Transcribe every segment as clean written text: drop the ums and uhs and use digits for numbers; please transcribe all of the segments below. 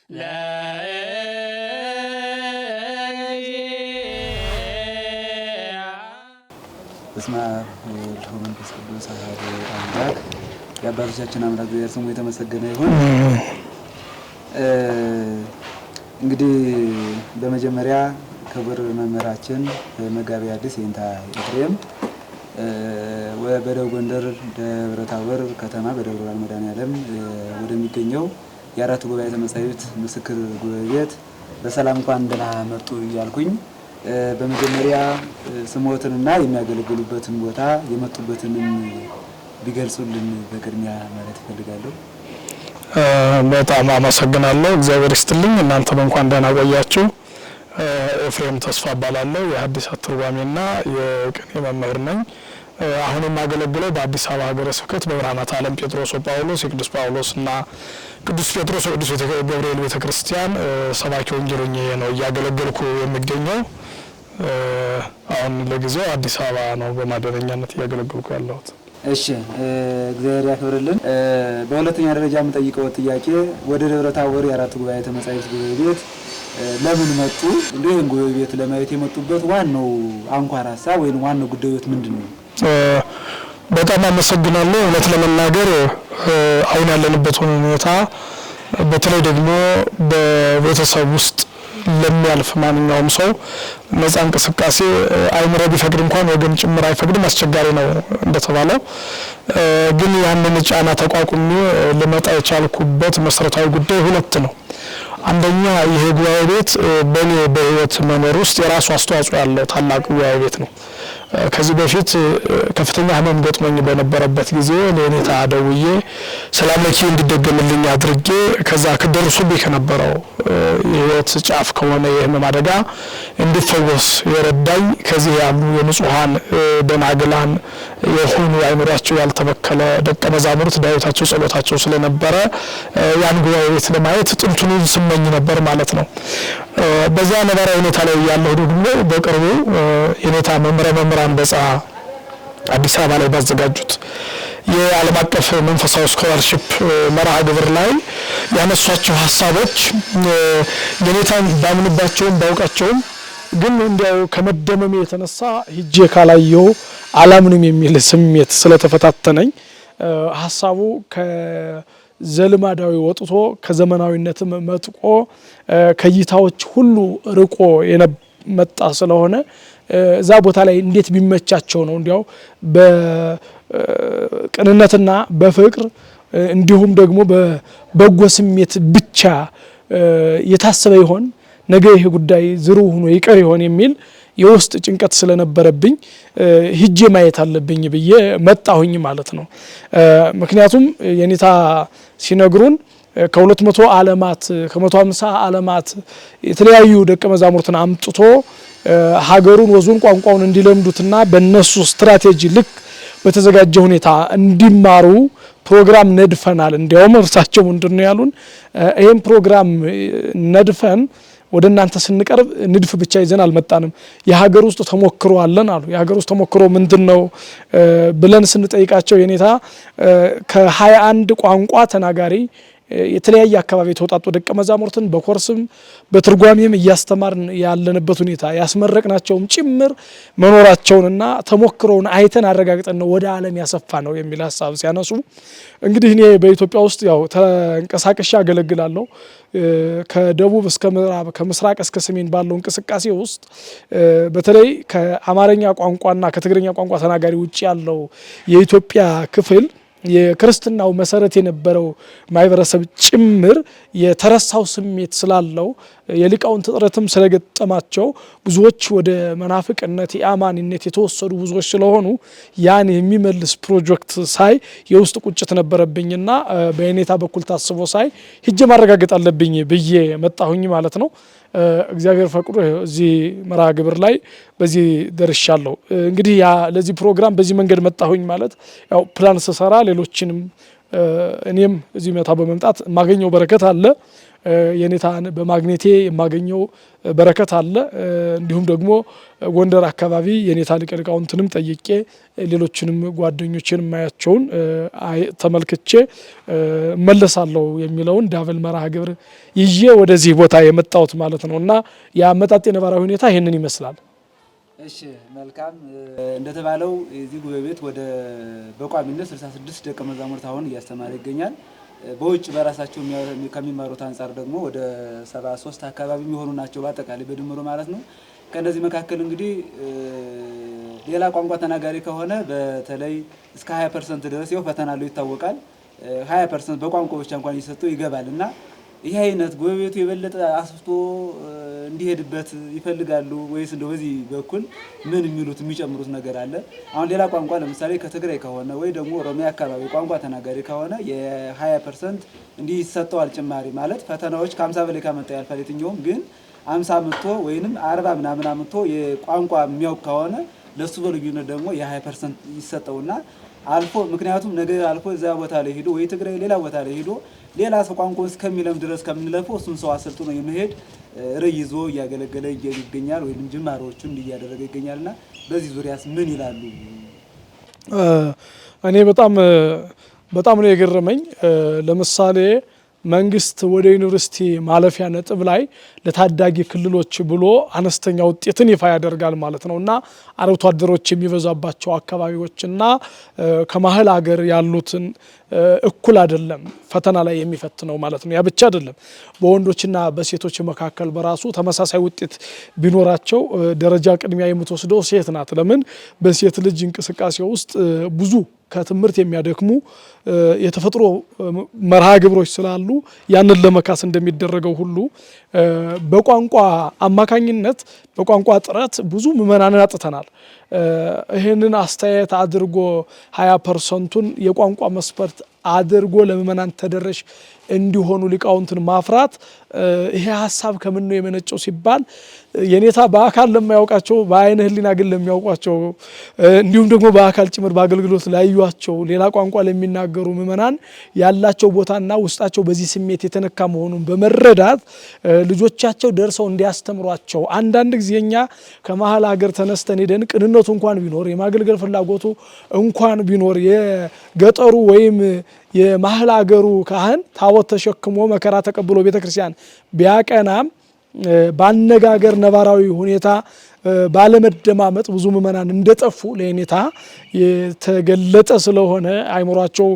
በስመ አብ ወወልድ ወመንፈስ ቅዱስ አሐዱ አምላክ። የአባቶቻችን አምላክ እግዚአብሔር ስሙ የተመሰገነ ይሁን። እንግዲህ በመጀመሪያ ክቡር መምህራችን መጋቤ ሐዲስ የእንታ ኤፍሬም በደቡብ ጎንደር ደብረ ታቦር ከተማ በደብረ ብርሃን መድኃኔዓለም ወደሚገኘው የአራቱ ጉባኤ መጻሕፍት ምስክር ጉባኤ ቤት በሰላም እንኳን ደህና መጡ እያልኩኝ በመጀመሪያ ስሞትንና የሚያገለግሉበትን ቦታ የመጡበትንም ቢገልጹልን በቅድሚያ ማለት እፈልጋለሁ። በጣም አመሰግናለሁ። እግዚአብሔር ይስጥልኝ። እናንተም እንኳን ደህና ቆያችሁ። ኤፍሬም ተስፋ እባላለሁ። የሐዲሳት ትርጓሜና የቅኔ መምህር ነኝ። አሁን የማገለግለው በአዲስ አበባ ሀገረ ስብከት በብርሃናት ዓለም ጴጥሮስ ወጳውሎስ የቅዱስ ጳውሎስና ቅዱስ ጴጥሮስ ወቅዱስ ገብርኤል ቤተክርስቲያን ሰባኪ ወንጌል ሆኜ ነው እያገለገልኩ የሚገኘው። አሁን ለጊዜው አዲስ አበባ ነው በማደረኛነት እያገለገልኩ ያለሁት። እሺ፣ እግዚአብሔር ያክብርልን። በሁለተኛ ደረጃ የምጠይቀው ጥያቄ ወደ ደብረ ታቦር የአራቱ ጉባኤ መጻሕፍት ጉባኤ ቤት ለምን መጡ? ይህን ጉባኤ ቤት ለማየት የመጡበት ዋናው አንኳር ሀሳብ ወይም ዋናው ጉዳዮት ምንድን ነው? በጣም አመሰግናለሁ። እውነት ለመናገር አሁን ያለንበት ሁኔታ በተለይ ደግሞ በቤተሰብ ውስጥ ለሚያልፍ ማንኛውም ሰው ነፃ እንቅስቃሴ አይምሮ ቢፈቅድ እንኳን ወገን ጭምር አይፈቅድም፣ አስቸጋሪ ነው እንደተባለው። ግን ያንን ጫና ተቋቁሜ ልመጣ የቻልኩበት መሰረታዊ ጉዳይ ሁለት ነው። አንደኛ ይሄ ጉባኤ ቤት በእኔ በህይወት መኖር ውስጥ የራሱ አስተዋጽኦ ያለው ታላቅ ጉባኤ ቤት ነው። ከዚህ በፊት ከፍተኛ ህመም ገጥሞኝ በነበረበት ጊዜ ለኔታ ደውዬ ሰላም ለኪ እንዲደገምልኝ አድርጌ ከዛ ከደርሶብኝ ከነበረው የህይወት ጫፍ ከሆነ የህመም አደጋ እንዲፈወስ የረዳኝ ከዚህ ያሉ የንጹሃን ደናግላን የሆኑ አይምሮአቸው ያልተበከለ ደቀ መዛሙርት ዳዊታቸው ጸሎታቸው ስለነበረ ያን ጉባኤ ቤት ለማየት ጥንቱን ስመኝ ነበር ማለት ነው። በዛ ነባራዊ ሁኔታ ላይ ያለው ደግሞ በቅርቡ የኔታ መምህራን በጻ አዲስ አበባ ላይ ባዘጋጁት የዓለም አቀፍ መንፈሳዊ ስኮላርሺፕ መርሃ ግብር ላይ ያነሷቸው ሐሳቦች የኔታን ባምንባቸውም ባውቃቸውም ግን እንዲያው ከመደመም የተነሳ ሂጄ ካላየው አላምንም የሚል ስሜት ስለተፈታተነኝ ሐሳቡ ከዘልማዳዊ ወጥቶ ከዘመናዊነትም መጥቆ ከይታዎች ሁሉ ርቆ የመጣ ስለሆነ እዛ ቦታ ላይ እንዴት ቢመቻቸው ነው እንዲያው በቅንነትና በፍቅር እንዲሁም ደግሞ በበጎ ስሜት ብቻ የታሰበ ይሆን ነገ ይሄ ጉዳይ ዝሩ ሆኖ ይቀር ይሆን የሚል የውስጥ ጭንቀት ስለነበረብኝ ሂጄ ማየት አለብኝ ብዬ መጣሁኝ ማለት ነው። ምክንያቱም የኔታ ሲነግሩን ከ200 ዓለማት ከ150 ዓለማት የተለያዩ ደቀ መዛሙርትን አምጥቶ ሀገሩን ወዙን ቋንቋውን እንዲለምዱትና በእነሱ ስትራቴጂ ልክ በተዘጋጀ ሁኔታ እንዲማሩ ፕሮግራም ነድፈናል። እንዲያውም እርሳቸው ምንድነው ያሉን? ይሄን ፕሮግራም ነድፈን ወደ እናንተ ስንቀርብ ንድፍ ብቻ ይዘን አልመጣንም፣ የሀገር ውስጥ ተሞክሮ አለን አሉ። የሀገር ውስጥ ተሞክሮ ምንድነው ብለን ስንጠይቃቸው የኔታ ከ21 ቋንቋ ተናጋሪ የተለያየ አካባቢ ተወጣጡ ደቀ መዛሙርትን በኮርስም በትርጓሜም እያስተማርን ያለንበት ሁኔታ ያስመረቅናቸውም ጭምር መኖራቸውንና ተሞክሮውን አይተን አረጋግጠን ነው ወደ ዓለም ያሰፋ ነው የሚል ሐሳብ ሲያነሱ እንግዲህ እኔ በኢትዮጵያ ውስጥ ያው ተንቀሳቀሻ አገለግላለሁ። ከደቡብ እስከ ምዕራብ ከምስራቅ እስከ ሰሜን ባለው እንቅስቃሴ ውስጥ በተለይ ከአማርኛ ቋንቋና ከትግርኛ ቋንቋ ተናጋሪ ውጪ ያለው የኢትዮጵያ ክፍል የክርስትናው መሰረት የነበረው ማይበረሰብ ጭምር የተረሳው ስሜት ስላለው የሊቃውንት ጥረትም ስለገጠማቸው ብዙዎች ወደ መናፍቅነት የአማኒነት የተወሰዱ ብዙዎች ስለሆኑ ያን የሚመልስ ፕሮጀክት ሳይ የውስጥ ቁጭት ነበረብኝና በኔታ በኩል ታስቦ ሳይ ሂጄ ማረጋገጥ አለብኝ ብዬ መጣሁኝ ማለት ነው። እግዚአብሔር ፈቅዶ እዚህ መርሃ ግብር ላይ በዚህ ደርሻለሁ። እንግዲህ ያ ለዚህ ፕሮግራም በዚህ መንገድ መጣሁኝ ማለት ያው ፕላን ስሰራ ሌሎችንም እኔም እዚህ መታ በመምጣት ማገኘው በረከት አለ። የኔታን በማግኘቴ የማገኘው በረከት አለ። እንዲሁም ደግሞ ጎንደር አካባቢ የኔታ ሊቀ ሊቃውንትንም ጠይቄ ሌሎችንም ጓደኞችን ማያቸውን ተመልክቼ መለሳለሁ የሚለውን ዳብል መርሃ ግብር ይዤ ወደዚህ ቦታ የመጣሁት ማለት ነው እና የአመጣጤ ነባራዊ ሁኔታ ይህንን ይመስላል። እሺ መልካም። እንደተባለው የዚህ ጉባኤ ቤት ወደ በቋሚነት 66 ደቀ መዛሙርት አሁን እያስተማረ ይገኛል። በውጭ በራሳቸው ከሚማሩት አንጻር ደግሞ ወደ 73 አካባቢ የሚሆኑ ናቸው በአጠቃላይ በድምሩ ማለት ነው። ከነዚህ መካከል እንግዲህ ሌላ ቋንቋ ተናጋሪ ከሆነ በተለይ እስከ 20% ድረስ ያው ፈተና አለው ይታወቃል። 20% በቋንቋ ብቻ እንኳን እየሰጠው ይገባል እና ይህ አይነት ጉባኤ ቤቱ የበለጠ አስፍቶ እንዲሄድበት ይፈልጋሉ ወይስ እንደው በዚህ በኩል ምን የሚሉት የሚጨምሩት ነገር አለ? አሁን ሌላ ቋንቋ ለምሳሌ ከትግራይ ከሆነ ወይ ደግሞ ኦሮሚያ አካባቢ ቋንቋ ተናጋሪ ከሆነ የ20% እንዲህ ይሰጠዋል ጭማሪ ማለት ፈተናዎች ከ50 በላይ ካመጣ ያልፋል የትኛውም ግን 50 አምጥቶ ወይንም 40 ምናምን አምጥቶ የቋንቋ የሚያውቅ ከሆነ ለሱ በልዩነት ደግሞ የ20% ይሰጠውና አልፎ ምክንያቱም ነገ አልፎ እዛ ቦታ ላይ ሄዶ ወይ ትግራይ ሌላ ቦታ ላይ ሄዶ ሌላ ሰው ቋንቋውን እስከሚለም ድረስ ከምንለፈው እሱን ሰው አሰልጥኖ የመሄድ ርዕይ ይዞ እያገለገለ ይገኛል ወይም ጅማሮቹን እያደረገ ይገኛልና በዚህ ዙሪያስ ምን ይላሉ? እኔ በጣም ነው የገረመኝ። ለምሳሌ መንግስት ወደ ዩኒቨርሲቲ ማለፊያ ነጥብ ላይ ለታዳጊ ክልሎች ብሎ አነስተኛ ውጤትን ይፋ ያደርጋል ማለት ነው እና አርብቶ አደሮች የሚበዛባቸው አካባቢዎችና ከመሀል ሀገር ያሉትን እኩል አይደለም ፈተና ላይ የሚፈትነው ማለት ነው። ያ ብቻ አይደለም፣ በወንዶችና በሴቶች መካከል በራሱ ተመሳሳይ ውጤት ቢኖራቸው ደረጃ ቅድሚያ የምትወስደው ሴት ናት። ለምን? በሴት ልጅ እንቅስቃሴ ውስጥ ብዙ ከትምህርት የሚያደክሙ የተፈጥሮ መርሃ ግብሮች ስላሉ ያንን ለመካስ እንደሚደረገው ሁሉ በቋንቋ አማካኝነት በቋንቋ ጥረት ብዙ ምዕመናንን አጥተናል። ይህንን አስተያየት አድርጎ 20%ቱን የቋንቋ መስፈርት አድርጎ ለምዕመናን ተደረሽ እንዲሆኑ ሊቃውንትን ማፍራት ይሄ ሀሳብ ከምን ነው የመነጨው ሲባል የኔታ በአካል ለማያውቃቸው በአይነ ህሊና ግን ለሚያውቋቸው እንዲሁም ደግሞ በአካል ጭምር በአገልግሎት ላዩዋቸው ሌላ ቋንቋ ለሚናገሩ ምዕመናን ያላቸው ቦታና ውስጣቸው በዚህ ስሜት የተነካ መሆኑን በመረዳት ልጆቻቸው ደርሰው እንዲያስተምሯቸው አንዳንድ ጊዜኛ ከመሀል ሀገር ተነስተን ሄደን ቅንነቱ እንኳን ቢኖር የማገልገል ፍላጎቱ እንኳን ቢኖር የገጠሩ ወይም የመሀል ሀገሩ ካህን ታቦት ተሸክሞ መከራ ተቀብሎ ቤተክርስቲያን ቢያቀናም ባነጋገር ነባራዊ ሁኔታ ባለመደማመጥ ብዙ ምዕመናን እንደጠፉ ለኔታ የተገለጠ ስለሆነ አይምሯቸው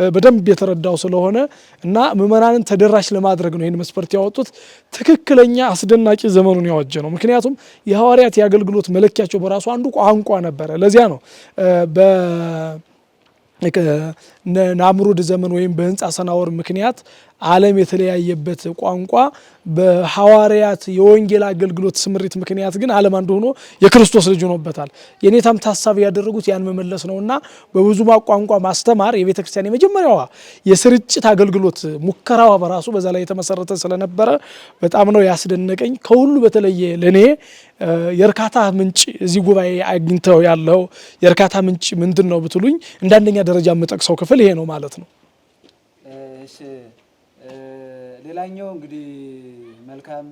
በደንብ የተረዳው ስለሆነ እና ምዕመናንን ተደራሽ ለማድረግ ነው ይህን መስፈርት ያወጡት። ትክክለኛ አስደናቂ ዘመኑን ያወጀ ነው። ምክንያቱም የሐዋርያት የአገልግሎት መለኪያቸው በራሱ አንዱ ቋንቋ ነበረ። ለዚያ ነው ናምሩድ ዘመን ወይም በህንፃ ሰናወር ምክንያት ዓለም የተለያየበት ቋንቋ በሐዋርያት የወንጌል አገልግሎት ስምሪት ምክንያት ግን ዓለም አንዱ ሆኖ የክርስቶስ ልጅ ሆኖበታል። የኔታም ታሳቢ ያደረጉት ያን መመለስ ነውና በብዙ ቋንቋ ማስተማር የቤተ ክርስቲያን የመጀመሪያዋ የስርጭት አገልግሎት ሙከራዋ በራሱ በዛ ላይ የተመሰረተ ስለነበረ በጣም ነው ያስደነቀኝ። ከሁሉ በተለየ ለኔ የእርካታ ምንጭ እዚህ ጉባኤ አግኝተው ያለው የእርካታ ምንጭ ምንድነው ብትሉኝ እንደ አንደኛ ደረጃ የምጠቅሰው ክፍል ይሄ ነው ማለት ነው። እሺ ሌላኛው እንግዲህ መልካም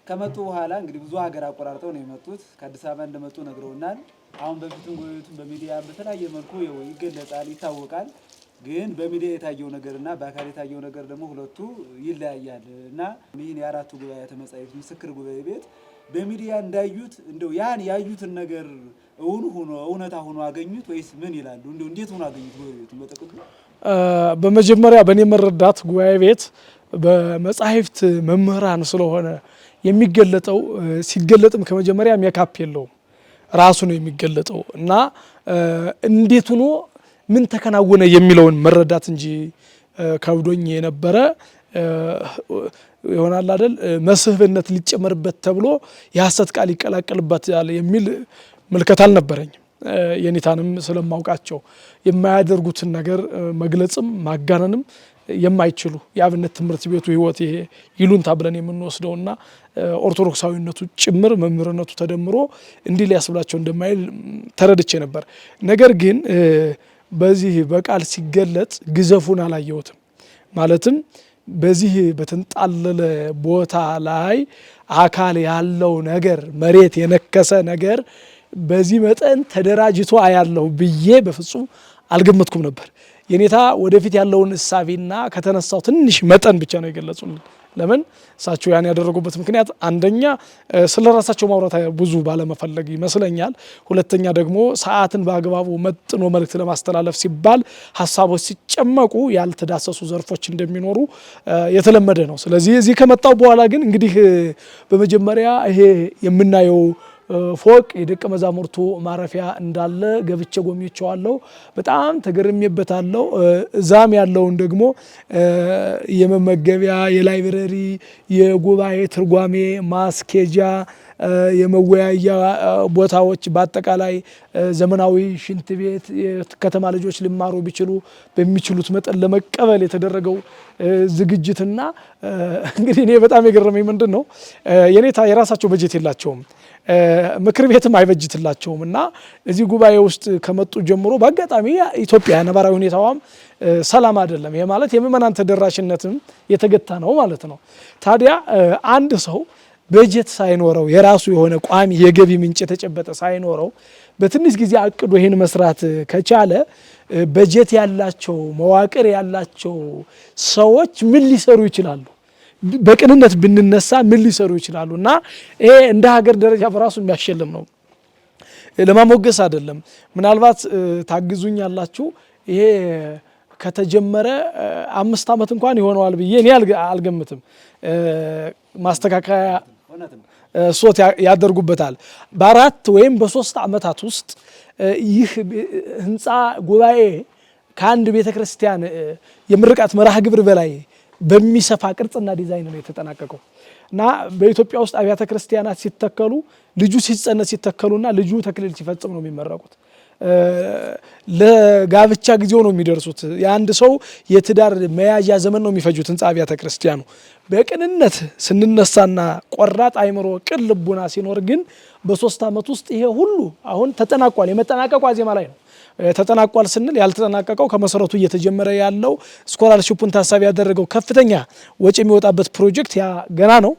ከመጡ በኋላ እንግዲህ ብዙ ሀገር አቆራርጠው ነው የመጡት። ከአዲስ አበባ እንደመጡ ነግረውናል። አሁን በፊትም ጉባኤቱን በሚዲያ በተለያየ መልኩ ይገለጻል፣ ይታወቃል። ግን በሚዲያ የታየው ነገርና በአካል የታየው ነገር ደግሞ ሁለቱ ይለያያል እና ይህን የአራቱ ጉባኤያተ መጻሕፍት ምስክር ጉባኤ ቤት በሚዲያ እንዳዩት እንደው ያን ያዩትን ነገር እውነታ ሆኖ አገኙት ወይስ ምን ይላሉ? እንደው እንዴት ሆኖ አገኙት ጉባኤ ቤቱን በጥቅሉ? በመጀመሪያ በእኔ መረዳት ጉባኤ ቤት በመጻሕፍት መምህራን ስለሆነ የሚገለጠው ሲገለጥም ከመጀመሪያ ሜካፕ የለውም ራሱ ነው የሚገለጠው እና እንዴት ሆኖ ምን ተከናወነ የሚለውን መረዳት እንጂ ከብዶኝ የነበረ ይሆናል አይደል መስህብነት ሊጨመርበት ተብሎ የሐሰት ቃል ይቀላቀልበታል የሚል ምልከታ አልነበረኝም። የኔታንም ስለማውቃቸው የማያደርጉትን ነገር መግለጽም ማጋነንም የማይችሉ የአብነት ትምህርት ቤቱ ህይወት ይሄ ይሉንታ ብለን የምንወስደውና ኦርቶዶክሳዊነቱ ጭምር መምህርነቱ ተደምሮ እንዲህ ሊያስብላቸው እንደማይል ተረድቼ ነበር። ነገር ግን በዚህ በቃል ሲገለጽ ግዘፉን አላየሁትም። ማለትም በዚህ በተንጣለለ ቦታ ላይ አካል ያለው ነገር መሬት የነከሰ ነገር በዚህ መጠን ተደራጅቶ አያለው ብዬ በፍጹም አልገመትኩም ነበር። የኔታ ወደፊት ያለውን እሳቤና ከተነሳው ትንሽ መጠን ብቻ ነው የገለጹልን። ለምን እሳቸው ያን ያደረጉበት ምክንያት አንደኛ ስለ ራሳቸው ማውራት ብዙ ባለመፈለግ ይመስለኛል። ሁለተኛ ደግሞ ሰዓትን በአግባቡ መጥኖ መልእክት ለማስተላለፍ ሲባል ሀሳቦች ሲጨመቁ ያልተዳሰሱ ዘርፎች እንደሚኖሩ የተለመደ ነው። ስለዚህ እዚህ ከመጣው በኋላ ግን እንግዲህ በመጀመሪያ ይሄ የምናየው ፎቅ የደቀ መዛሙርቱ ማረፊያ እንዳለ ገብቼ ጎብኝቼዋለሁ። በጣም ተገርሜበታለሁ። እዛም ያለውን ደግሞ የመመገቢያ፣ የላይብረሪ፣ የጉባኤ ትርጓሜ ማስኬጃ፣ የመወያያ ቦታዎች፣ በአጠቃላይ ዘመናዊ ሽንት ቤት የከተማ ልጆች ሊማሩ ቢችሉ በሚችሉት መጠን ለመቀበል የተደረገው ዝግጅትና እንግዲህ እኔ በጣም የገረመኝ ምንድን ነው የኔታ የራሳቸው በጀት የላቸውም፣ ምክር ቤትም አይበጅትላቸውም እና እዚህ ጉባኤ ውስጥ ከመጡ ጀምሮ በአጋጣሚ ኢትዮጵያ ነባራዊ ሁኔታዋም ሰላም አይደለም። ይሄ ማለት የምእመናን ተደራሽነትም የተገታ ነው ማለት ነው። ታዲያ አንድ ሰው በጀት ሳይኖረው የራሱ የሆነ ቋሚ የገቢ ምንጭ የተጨበጠ ሳይኖረው በትንሽ ጊዜ አቅዶ ይሄን መስራት ከቻለ በጀት ያላቸው መዋቅር ያላቸው ሰዎች ምን ሊሰሩ ይችላሉ? በቅንነት ብንነሳ ምን ሊሰሩ ይችላሉ? እና ይሄ እንደ ሀገር ደረጃ በራሱ የሚያሸልም ነው፣ ለማሞገስ አይደለም። ምናልባት ታግዙኝ ያላችሁ ይሄ ከተጀመረ 5 ዓመት እንኳን ይሆነዋል ብዬ እኔ አልገምትም። ማስተካከያ ሶት ያደርጉበታል። በ4 ወይም በ3 ዓመታት ውስጥ ይህ ህንፃ ጉባኤ ከአንድ ቤተክርስቲያን የምርቃት መርሃ ግብር በላይ በሚሰፋ ቅርጽና ዲዛይን ነው የተጠናቀቀው እና በኢትዮጵያ ውስጥ አብያተ ክርስቲያናት ሲተከሉ ልጁ ሲጸነስ ሲተከሉና ልጁ ተክሊል ሲፈጽም ነው የሚመረቁት። ለጋብቻ ጊዜው ነው የሚደርሱት። የአንድ ሰው የትዳር መያዣ ዘመን ነው የሚፈጁት ህንፃ አብያተ ክርስቲያኑ። በቅንነት ስንነሳና ቆራጥ አይምሮ ቅን ልቡና ሲኖር ግን በ3 ዓመት ውስጥ ይሄ ሁሉ አሁን ተጠናቋል። የመጠናቀቁ አዜማ ላይ ነው። ተጠናቋል ስንል ያልተጠናቀቀው ከመሰረቱ እየተጀመረ ያለው ስኮላርሺፑን ታሳቢ ያደረገው ከፍተኛ ወጪ የሚወጣበት ፕሮጀክት ያ ገና ነው።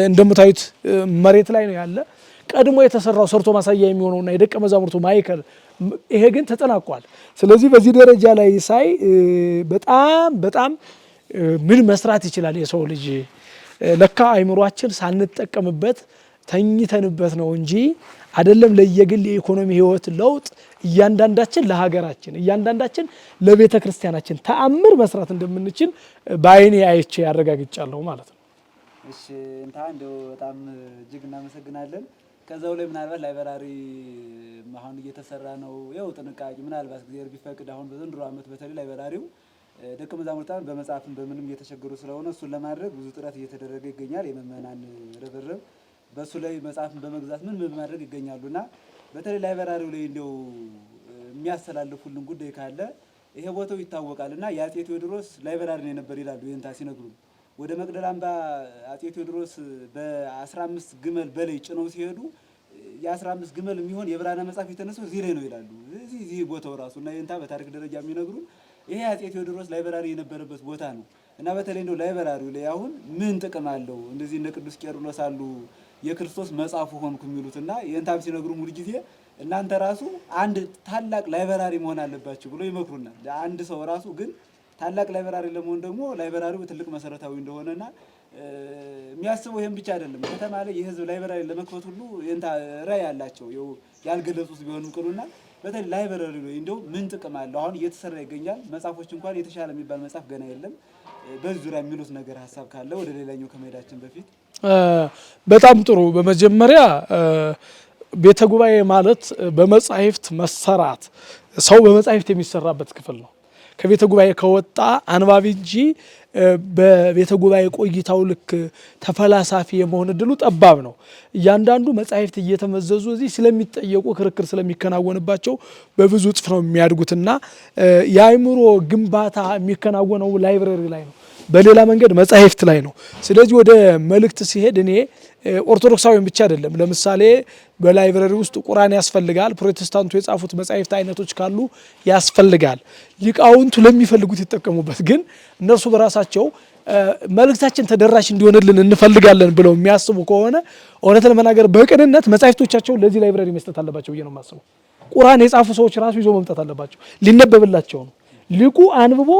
እንደምታዩት መሬት ላይ ነው ያለ። ቀድሞ የተሰራው ሰርቶ ማሳያ የሚሆነውና የደቀ መዛሙርቱ ማዕከል ይሄ ግን ተጠናቋል። ስለዚህ በዚህ ደረጃ ላይ ሳይ በጣም ምን መስራት ይችላል የሰው ልጅ ለካ አይምሯችን ሳንጠቀምበት ተኝተንበት ነው እንጂ አይደለም ለየግል የኢኮኖሚ ህይወት ለውጥ እያንዳንዳችን ለሀገራችን እያንዳንዳችን ለቤተ ክርስቲያናችን ተአምር መስራት እንደምንችል በአይኔ አይቼ ያረጋግጫለሁ ማለት ነው። እሺ እንታ እንደው በጣም እጅግ እናመሰግናለን። ከዛው ላይ ምናልባት ላይብራሪ አሁን እየተሰራ ነው። ያው ጥንቃቄ ምናልባት እግዚአብሔር ቢፈቅድ አሁን በዘንድሮ ዓመት በተለይ ላይብራሪው ደቀ መዛሙርታን በመጻፍም በምንም እየተቸገሩ ስለሆነ እሱን ለማድረግ ብዙ ጥረት እየተደረገ ይገኛል። የመመናን ርብርብ በሱ ላይ መጽሐፍን በመግዛት ምን ማድረግ ይገኛሉና በተለይ ላይብራሪው ላይ እንደው የሚያስተላልፉልን ጉዳይ ካለ ይሄ ቦታው ይታወቃልና የአጼ ቴዎድሮስ ላይብራሪ ነው ነበር ይላሉ። ይሄንታ ሲነግሩ ወደ መቅደላ አምባ አጼ ቴዎድሮስ በ15 ግመል በላይ ጭነው ሲሄዱ የ15 ግመል የሚሆን የብራና መጽሐፍ የተነሳው እዚህ ላይ ነው ይላሉ። እዚህ ቦታው ራሱና ይሄንታ በታሪክ ደረጃ የሚነግሩ ይሄ አጼ ቴዎድሮስ ላይብራሪ የነበረበት ቦታ ነው እና በተለይ እንደው ላይብራሪው ላይ አሁን ምን ጥቅም አለው? እንደዚህ እነ ቅዱስ ቄርሎስ አሉ የክርስቶስ መጽሐፉ ሆንኩ የሚሉትና ይሄንታም ሲነግሩ ሙሉ ጊዜ እናንተ ራሱ አንድ ታላቅ ላይብራሪ መሆን አለባችሁ ብሎ ይመክሩናል። አንድ ሰው ራሱ ግን ታላቅ ላይብራሪ ለመሆን ደግሞ ላይብራሪው ትልቅ መሰረታዊ እንደሆነና የሚያስበው ይሄን ብቻ አይደለም። ከተማ ላይ የህዝብ ላይብራሪ ለመክፈት ሁሉ ይሄንታ ራዕይ ያላቸው ያልገለጹት ቢሆንም ቅሉና በተለይ ላይብራሪ ላይ እንደው ምን ጥቅም አለው? አሁን እየተሰራ ይገኛል። መጽሐፎች እንኳን የተሻለ የሚባል መጽሐፍ ገና የለም። በዚህ ዙሪያ የሚሉት ነገር ሀሳብ ካለ ወደ ሌላኛው ከመሄዳችን በፊት በጣም ጥሩ። በመጀመሪያ ቤተ ጉባኤ ማለት በመጻሕፍት መሰራት ሰው በመጻሕፍት የሚሰራበት ክፍል ነው። ከቤተ ጉባኤ ከወጣ አንባቢ እንጂ በቤተ ጉባኤ ቆይታው ልክ ተፈላሳፊ የመሆን እድሉ ጠባብ ነው። እያንዳንዱ መጻሕፍት እየተመዘዙ እዚህ ስለሚጠየቁ ክርክር ስለሚከናወንባቸው በብዙ እጥፍ ነው የሚያድጉትና የአእምሮ ግንባታ የሚከናወነው ላይብረሪ ላይ ነው፣ በሌላ መንገድ መጻሕፍት ላይ ነው። ስለዚህ ወደ መልእክት ሲሄድ እኔ ኦርቶዶክሳዊን ብቻ አይደለም። ለምሳሌ በላይብረሪ ውስጥ ቁርአን ያስፈልጋል። ፕሮቴስታንቱ የጻፉት መጻሕፍት አይነቶች ካሉ ያስፈልጋል። ሊቃውንቱ ለሚፈልጉት ይጠቀሙበት። ግን እነርሱ በራሳቸው መልእክታችን ተደራሽ እንዲሆንልን እንፈልጋለን ብለው የሚያስቡ ከሆነ እውነት ለመናገር በቅንነት መጻሕፍቶቻቸውን ለዚህ ላይብረሪ መስጠት አለባቸው ብዬ ነው የማስበው። ቁርአን የጻፉ ሰዎች ራሱ ይዞ መምጣት አለባቸው። ሊነበብላቸው ነው። ሊቁ አንብቦ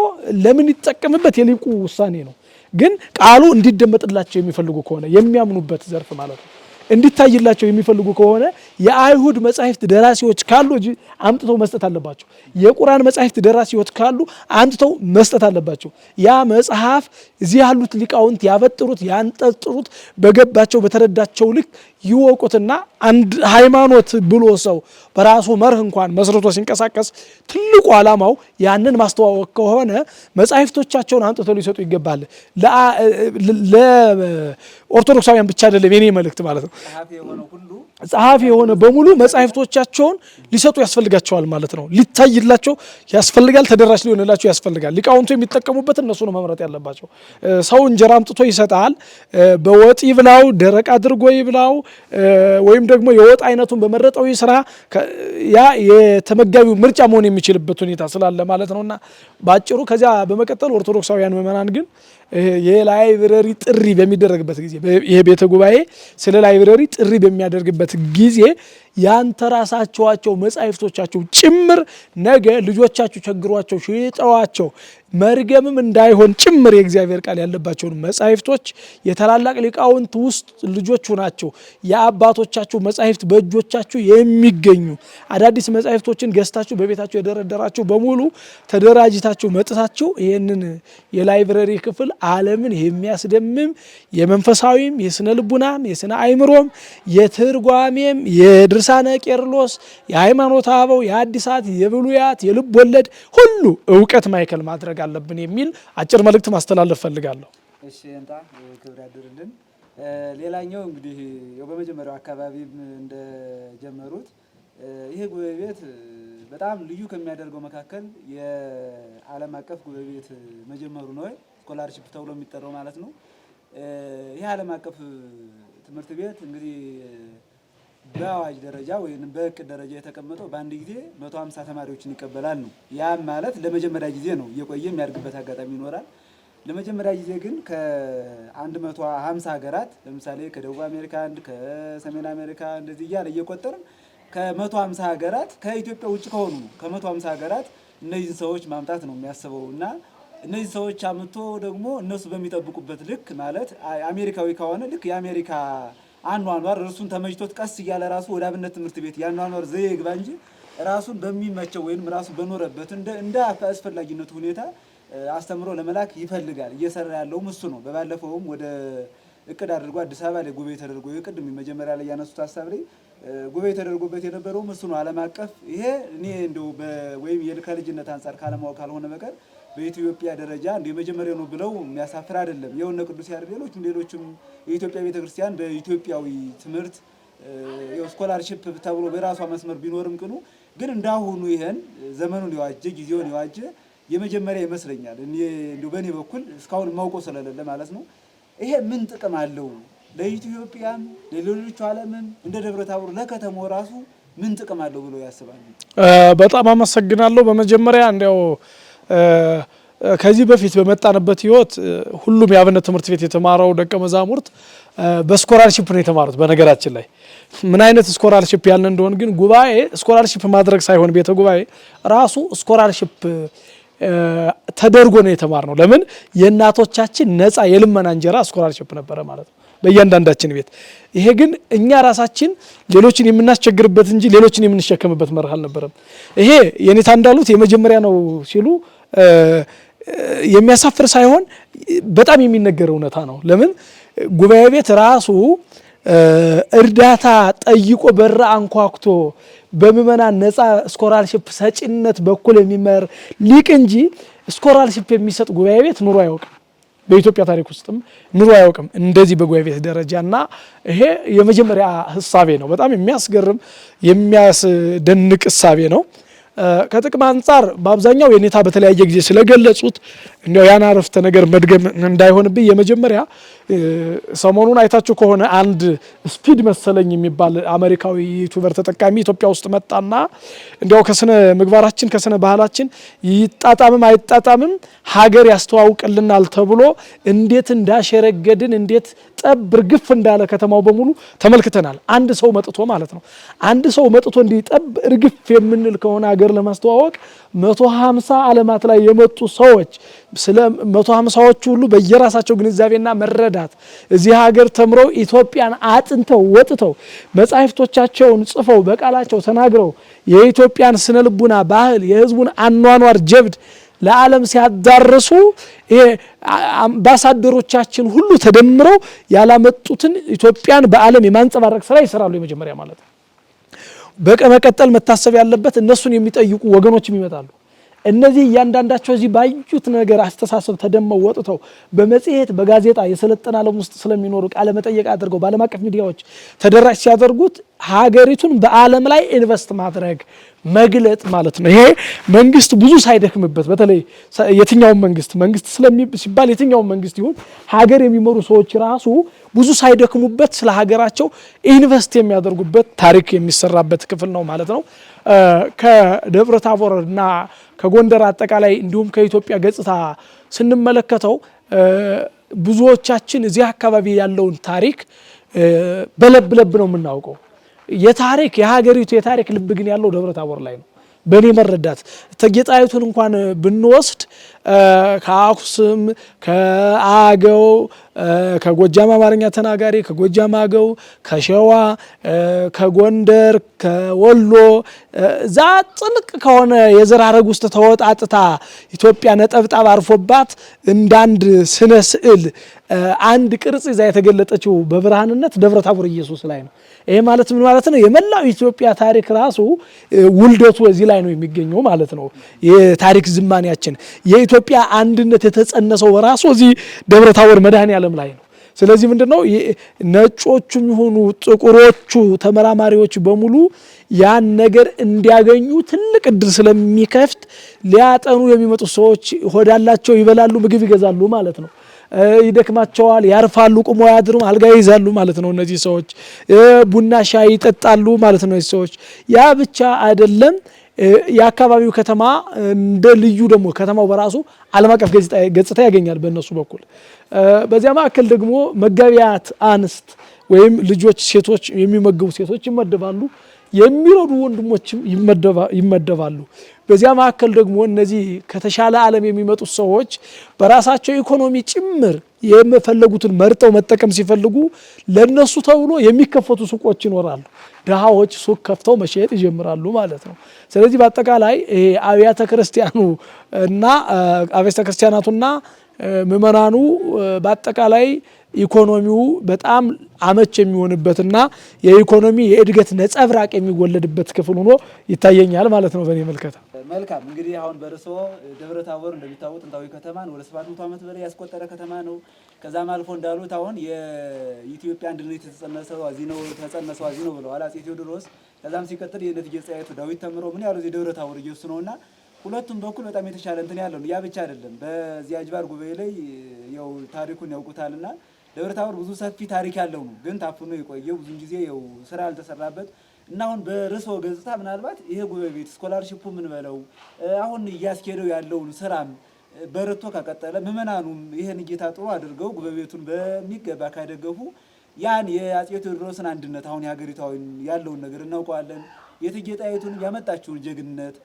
ለምን ይጠቀምበት የሊቁ ውሳኔ ነው። ግን ቃሉ እንዲደመጥላቸው የሚፈልጉ ከሆነ የሚያምኑበት ዘርፍ ማለት ነው እንዲታይላቸው የሚፈልጉ ከሆነ የአይሁድ መጻሕፍት ደራሲዎች ካሉ አምጥተው መስጠት አለባቸው። የቁርአን መጻሕፍት ደራሲዎች ካሉ አምጥተው መስጠት አለባቸው። ያ መጽሐፍ እዚህ ያሉት ሊቃውንት ያበጥሩት ያንጠጥሩት በገባቸው በተረዳቸው ልክ ይወቁትና አንድ ሃይማኖት ብሎ ሰው በራሱ መርህ እንኳን መስርቶ ሲንቀሳቀስ ትልቁ ዓላማው ያንን ማስተዋወቅ ከሆነ መጻሕፍቶቻቸውን አምጥተው ሊሰጡ ይገባል። ለኦርቶዶክሳውያን ብቻ አይደለም የኔ መልእክት ማለት ነው። ጸሐፊ የሆነ በሙሉ መጻሕፍቶቻቸውን ሊሰጡ ያስፈልጋቸዋል ማለት ነው። ሊታይላቸው ያስፈልጋል። ተደራሽ ሊሆንላቸው ያስፈልጋል። ሊቃውንቱ የሚጠቀሙበት እነሱ ነው መምረጥ ያለባቸው። ሰው እንጀራ አምጥቶ ይሰጣል። በወጥ ይብላው፣ ደረቅ አድርጎ ይብላው፣ ወይም ደግሞ የወጥ አይነቱን በመረጠው ስራ ያ የተመጋቢው ምርጫ መሆን የሚችልበት ሁኔታ ስላለ ማለት ነውና ባጭሩ ከዚያ በመቀጠል ኦርቶዶክሳውያን ምእመናን ግን የላይብረሪ ጥሪ በሚደረግበት ጊዜ ይሄ ቤተ ጉባኤ ስለ ላይብረሪ ጥሪ በሚያደርግበት ጊዜ ያንተራሳቸዋቸው መጻሕፍቶቻቸው ጭምር ነገ ልጆቻቸው ቸግሯቸው ሽጠዋቸው መርገምም እንዳይሆን ጭምር የእግዚአብሔር ቃል ያለባቸውን መጻሕፍቶች የታላላቅ ሊቃውንት ውስጥ ልጆቹ ናቸው። የአባቶቻቸው መጻሕፍት በእጆቻቸው የሚገኙ አዳዲስ መጻሕፍቶችን ገዝታችሁ በቤታችሁ የደረደራችሁ በሙሉ ተደራጅታችሁ መጥታችሁ ይህንን የላይብረሪ ክፍል ዓለምን የሚያስደምም የመንፈሳዊም የስነ ልቡናም የስነ አእምሮም የትርጓሜም የድርሳነ ቄርሎስ የሃይማኖት አበው የሐዲሳት የብሉያት የልብ ወለድ ሁሉ እውቀት ማዕከል ማድረግ አለብን የሚል አጭር መልእክት ማስተላለፍ ፈልጋለሁ። እሺ እንታ ክብር ያድርልን። ሌላኛው እንግዲህ በመጀመሪያው አካባቢም እንደጀመሩት ይሄ ጉባኤ ቤት በጣም ልዩ ከሚያደርገው መካከል የዓለም አቀፍ ጉባኤ ቤት መጀመሩ ነው። ስኮላርሺፕ ተብሎ የሚጠራው ማለት ነው። ይህ ዓለም አቀፍ ትምህርት ቤት እንግዲህ በአዋጅ ደረጃ ወይም በእቅድ ደረጃ የተቀመጠው በአንድ ጊዜ 150 ተማሪዎችን ይቀበላል ነው። ያም ማለት ለመጀመሪያ ጊዜ ነው። እየቆየ የሚያድግበት አጋጣሚ ይኖራል። ለመጀመሪያ ጊዜ ግን ከ150 ሀገራት ለምሳሌ ከደቡብ አሜሪካ አንድ፣ ከሰሜን አሜሪካ እንደዚህ እያለ እየቆጠርን ከ150 ሀገራት ከኢትዮጵያ ውጭ ከሆኑ ነው ከ150 ሀገራት እነዚህን ሰዎች ማምጣት ነው የሚያስበው እና እነዚህ ሰዎች አምጥቶ ደግሞ እነሱ በሚጠብቁበት ልክ ማለት አሜሪካዊ ከሆነ ልክ የአሜሪካ አኗኗር እርሱን ተመጅቶት ቀስ እያለ ራሱ ወደ አብነት ትምህርት ቤት ያኗኗር ዘዬ ይግባ እንጂ ራሱን በሚመቸው ወይም ራሱን በኖረበት እንደ አስፈላጊነቱ ሁኔታ አስተምሮ ለመላክ ይፈልጋል። እየሰራ ያለውም እሱ ነው። በባለፈውም ወደ እቅድ አድርጎ አዲስ አበባ ላይ ጉባኤ ተደርጎ የቅድም መጀመሪያ ላይ ያነሱት ሀሳብ ላይ ጉባኤ ተደርጎበት የነበረውም እሱ ነው። ዓለም አቀፍ ይሄ እኔ እንደው ወይም ከልጅነት አንጻር ካለማወቅ ካልሆነ በቀር በኢትዮጵያ ደረጃ እንደ መጀመሪያው ነው ብለው የሚያሳፍር አይደለም። የሆነ ቅዱስ ያሬድ ሌሎችም የኢትዮጵያ ቤተክርስቲያን በኢትዮጵያዊ ትምህርት ስኮላርሺፕ ተብሎ በራሷ መስመር ቢኖርም ቅኑ ግን እንዳሁኑ ይሄን ዘመኑን የዋጀ ጊዜውን የዋጀ የመጀመሪያ ይመስለኛል። እኔ እንደው በእኔ በኩል እስካሁን ማውቀው ስለሌለ ማለት ነው። ይሄ ምን ጥቅም አለው ለኢትዮጵያም ለሌሎቹ ዓለምም እንደ ደብረ ታቦር ለከተማው ራሱ ምን ጥቅም አለው ብሎ ያስባሉ? በጣም አመሰግናለሁ። በመጀመሪያ እንዲያው ከዚህ በፊት በመጣንበት ህይወት ሁሉም የአብነት ትምህርት ቤት የተማረው ደቀ መዛሙርት በስኮላርሺፕ ነው የተማሩት። በነገራችን ላይ ምን አይነት ስኮላርሺፕ ያልን እንደሆነ ግን ጉባኤ ስኮላርሺፕ ማድረግ ሳይሆን ቤተ ጉባኤ ራሱ ስኮላርሺፕ ተደርጎ ነው የተማርነው። ለምን የእናቶቻችን ነፃ የልመና እንጀራ ስኮላርሺፕ ነበረ ማለት ነው በእያንዳንዳችን ቤት። ይሄ ግን እኛ ራሳችን ሌሎችን የምናስቸግርበት እንጂ ሌሎችን የምንሸከምበት መርህ አልነበረም። ይሄ የኔታ እንዳሉት የመጀመሪያ ነው ሲሉ የሚያሳፍር ሳይሆን በጣም የሚነገር እውነታ ነው። ለምን ጉባኤ ቤት ራሱ እርዳታ ጠይቆ በራ አንኳኩቶ በምእመናን ነፃ ስኮላርሺፕ ሰጪነት በኩል የሚመር ሊቅ እንጂ ስኮላርሺፕ የሚሰጥ ጉባኤ ቤት ኑሮ አያውቅም። በኢትዮጵያ ታሪክ ውስጥም ኑሮ አያውቅም እንደዚህ በጉባኤ ቤት ደረጃና ይሄ የመጀመሪያ ህሳቤ ነው። በጣም የሚያስገርም የሚያስደንቅ ህሳቤ ነው። ከጥቅም አንጻር በአብዛኛው የኔታ በተለያየ ጊዜ ስለገለጹት እንዲያው ያን አረፍተ ነገር መድገም እንዳይሆንብኝ የመጀመሪያ ሰሞኑን አይታችሁ ከሆነ አንድ ስፒድ መሰለኝ የሚባል አሜሪካዊ ዩቲዩበር ተጠቃሚ ኢትዮጵያ ውስጥ መጣና እንዲያው ከስነ ምግባራችን ከስነ ባህላችን ይጣጣምም አይጣጣምም ሀገር ያስተዋውቅልናል ተብሎ እንዴት እንዳሸረገድን እንዴት ጠብ ርግፍ እንዳለ ከተማው በሙሉ ተመልክተናል። አንድ ሰው መጥቶ ማለት ነው። አንድ ሰው መጥቶ እንዲህ ጠብ ርግፍ የምንል ከሆነ ሀገር ለማስተዋወቅ 150 ዓለማት ላይ የመጡ ሰዎች ስለ 150ዎቹ ሁሉ በየራሳቸው ግንዛቤና መረዳት እዚህ ሀገር ተምረው ኢትዮጵያን አጥንተው ወጥተው መጻሕፍቶቻቸውን ጽፈው በቃላቸው ተናግረው የኢትዮጵያን ስነ ልቡና ባህል የህዝቡን አኗኗር ጀብድ ለዓለም ሲያዳርሱ ይሄ አምባሳደሮቻችን ሁሉ ተደምረው ያላመጡትን ኢትዮጵያን በዓለም የማንጸባረቅ ስራ ይሰራሉ። የመጀመሪያ ማለት ነው። በመቀጠል መታሰብ ያለበት እነሱን የሚጠይቁ ወገኖችም ይመጣሉ። እነዚህ እያንዳንዳቸው እዚህ ባዩት ነገር አስተሳሰብ ተደመው ወጥተው በመጽሔት በጋዜጣ የሰለጠነ ዓለም ውስጥ ስለሚኖሩ ቃለ መጠየቅ አድርገው በዓለም አቀፍ ሚዲያዎች ተደራሽ ሲያደርጉት ሀገሪቱን በዓለም ላይ ኢንቨስት ማድረግ መግለጥ ማለት ነው። ይሄ መንግስት ብዙ ሳይደክምበት በተለይ የትኛው መንግስት ሲባል የትኛው መንግስት ይሁን ሀገር የሚመሩ ሰዎች ራሱ ብዙ ሳይደክሙበት ስለ ሀገራቸው ኢንቨስት የሚያደርጉበት ታሪክ የሚሰራበት ክፍል ነው ማለት ነው። ከደብረ ታቦርና ከጎንደር አጠቃላይ እንዲሁም ከኢትዮጵያ ገጽታ ስንመለከተው ብዙዎቻችን እዚህ አካባቢ ያለውን ታሪክ በለብ ነው የምናውቀው። የሀገሪቱ የታሪክ ልብ ግን ያለው ደብረ ታቦር ላይ ነው። በእኔ መረዳት እቴጌ ጣይቱን እንኳን ብንወስድ ከአክሱም ከአገው ከጎጃም አማርኛ ተናጋሪ ከጎጃም አገው ከሸዋ ከጎንደር ከወሎ እዛ ጥልቅ ከሆነ የዘር ሐረግ ውስጥ ተወጣጥታ ኢትዮጵያ ነጠብጣብ አርፎባት እንዳንድ ስነ ስዕል አንድ ቅርጽ ይዛ የተገለጠችው በብርሃንነት ደብረ ታቦር ኢየሱስ ላይ ነው። ይሄ ማለት ምን ማለት ነው? የመላው ኢትዮጵያ ታሪክ ራሱ ውልደቱ እዚህ ላይ ነው የሚገኘው ማለት ነው። የታሪክ ዝማኔያችን የኢትዮጵያ አንድነት የተጸነሰው ራሱ እዚህ ደብረ ታቦር መድኃኔዓለም ላይ ነው። ስለዚህ ምንድነው ነጮቹም ይሁኑ ጥቁሮቹ ተመራማሪዎች በሙሉ ያን ነገር እንዲያገኙ ትልቅ እድል ስለሚከፍት ሊያጠኑ የሚመጡ ሰዎች ሆዳላቸው ይበላሉ፣ ምግብ ይገዛሉ ማለት ነው። ይደክማቸዋል፣ ያርፋሉ፣ ቁሞ ያድሩም፣ አልጋ ይይዛሉ ማለት ነው። እነዚህ ሰዎች ቡና ሻይ ይጠጣሉ ማለት ነው። እነዚህ ሰዎች ያ ብቻ አይደለም። የአካባቢው ከተማ እንደ ልዩ ደግሞ ከተማው በራሱ ዓለም አቀፍ ገጽታ ያገኛል በእነሱ በኩል። በዚያ መካከል ደግሞ መጋቢያት አንስት ወይም ልጆች ሴቶች የሚመገቡ ሴቶች ይመደባሉ፣ የሚረዱ ወንድሞችም ይመደባሉ። በዚያ መካከል ደግሞ እነዚህ ከተሻለ ዓለም የሚመጡት ሰዎች በራሳቸው ኢኮኖሚ ጭምር የሚፈልጉትን መርጠው መጠቀም ሲፈልጉ ለነሱ ተብሎ የሚከፈቱ ሱቆች ይኖራሉ። ድሃዎች ሱቅ ከፍተው መሸጥ ይጀምራሉ ማለት ነው። ስለዚህ በአጠቃላይ ይሄ አብያተ ክርስቲያናቱና ምእመናኑ በአጠቃላይ ኢኮኖሚው በጣም አመች የሚሆንበትና የኢኮኖሚ የእድገት ነጸብራቅ የሚወለድበት ክፍል ሆኖ ይታየኛል ማለት ነው በእኔ መልከታ። መልካም እንግዲህ አሁን በርሶ ደብረ ታቦር እንደሚታወቅ ጥንታዊ ከተማ ነው። ወደ 700 ዓመት በላይ ያስቆጠረ ከተማ ነው። ከዛም አልፎ እንዳሉት አሁን የኢትዮጵያ አንድነት ተጸነሰው አዚ ነው ብለዋል አፄ ቴዎድሮስ። ከዛም ሲቀጥል የእቴጌ ጣይቱ ዳዊት ተምሮ ምን ያለው ደብረ ታቦር ኢየሱስ ነውና ሁለቱም በኩል በጣም የተሻለ እንትን ያለው ነው። ያ ብቻ አይደለም። በዚህ አጅባር ጉባኤ ላይ ያው ታሪኩን ያውቁታልና ደብረ ታቦር ብዙ ሰፊ ታሪክ ያለው ነው፣ ግን ታፍኖ የቆየው ብዙ ጊዜ ያው ስራ ያልተሰራበት እና አሁን በርሶ ገጽታ ምናልባት ይሄ ጉባኤ ቤት ስኮላርሺፑ ምን በለው አሁን እያስኬደው ያለውን ስራም በርቶ ከቀጠለ ምእመናኑም ይሄን ጌታ ጥሩ አድርገው ጉባኤ ቤቱን በሚገባ ካደገፉ ያን የአፄ ቴዎድሮስን አንድነት አሁን የሀገሪቷን ያለውን ነገር እናውቀዋለን። የእቴጌ ጣይቱን ያመጣችውን ጀግንነት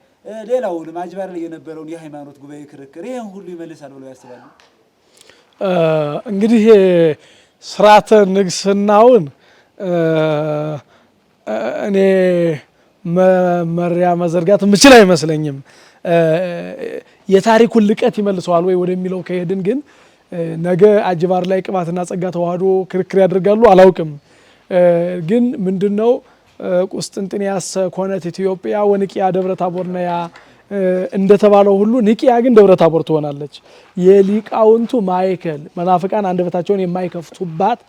ሌላውንም አጅባር ላይ የነበረውን የሃይማኖት ጉባኤ ክርክር ይሄን ሁሉ ይመልሳል ብለው ያስባሉ? እንግዲህ ስርዓተ ንግስናውን እኔ መመሪያ መዘርጋት የምችል አይመስለኝም። የታሪኩን ልቀት ይመልሰዋል ወይ ወደሚለው ከሄድን ግን ነገ አጅባር ላይ ቅባትና ጸጋ ተዋህዶ ክርክር ያደርጋሉ አላውቅም። ግን ምንድነው ቁስጥንጥንያስ ኮነት ኢትዮጵያ ወንቂያ ደብረ ታቦር ነያ እንደተባለው ሁሉ ንቂያ ግን ደብረ ታቦር ትሆናለች። የሊቃውንቱ ማዕከል መናፍቃን አንደበታቸውን የማይከፍቱባት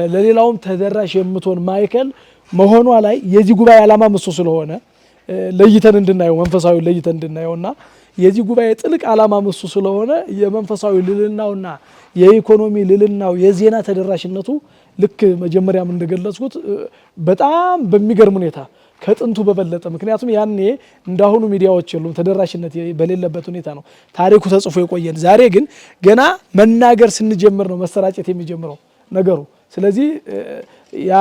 ለሌላውም ተደራሽ የምትሆን ማዕከል መሆኗ ላይ የዚህ ጉባኤ ዓላማ እሱ ስለሆነ ለይተን እንድናየው መንፈሳዊ ለይተን እንድናየውና የዚህ ጉባኤ ጥልቅ ዓላማ እሱ ስለሆነ የመንፈሳዊ ልልናውና የኢኮኖሚ ልልናው የዜና ተደራሽነቱ ልክ መጀመሪያም እንደገለጽኩት በጣም በሚገርም ሁኔታ ከጥንቱ በበለጠ ምክንያቱም ያኔ እንዳሁኑ ሚዲያዎች የሉም ተደራሽነት በሌለበት ሁኔታ ነው ታሪኩ ተጽፎ የቆየን። ዛሬ ግን ገና መናገር ስንጀምር ነው መሰራጨት የሚጀምረው ነገሩ። ስለዚህ ያ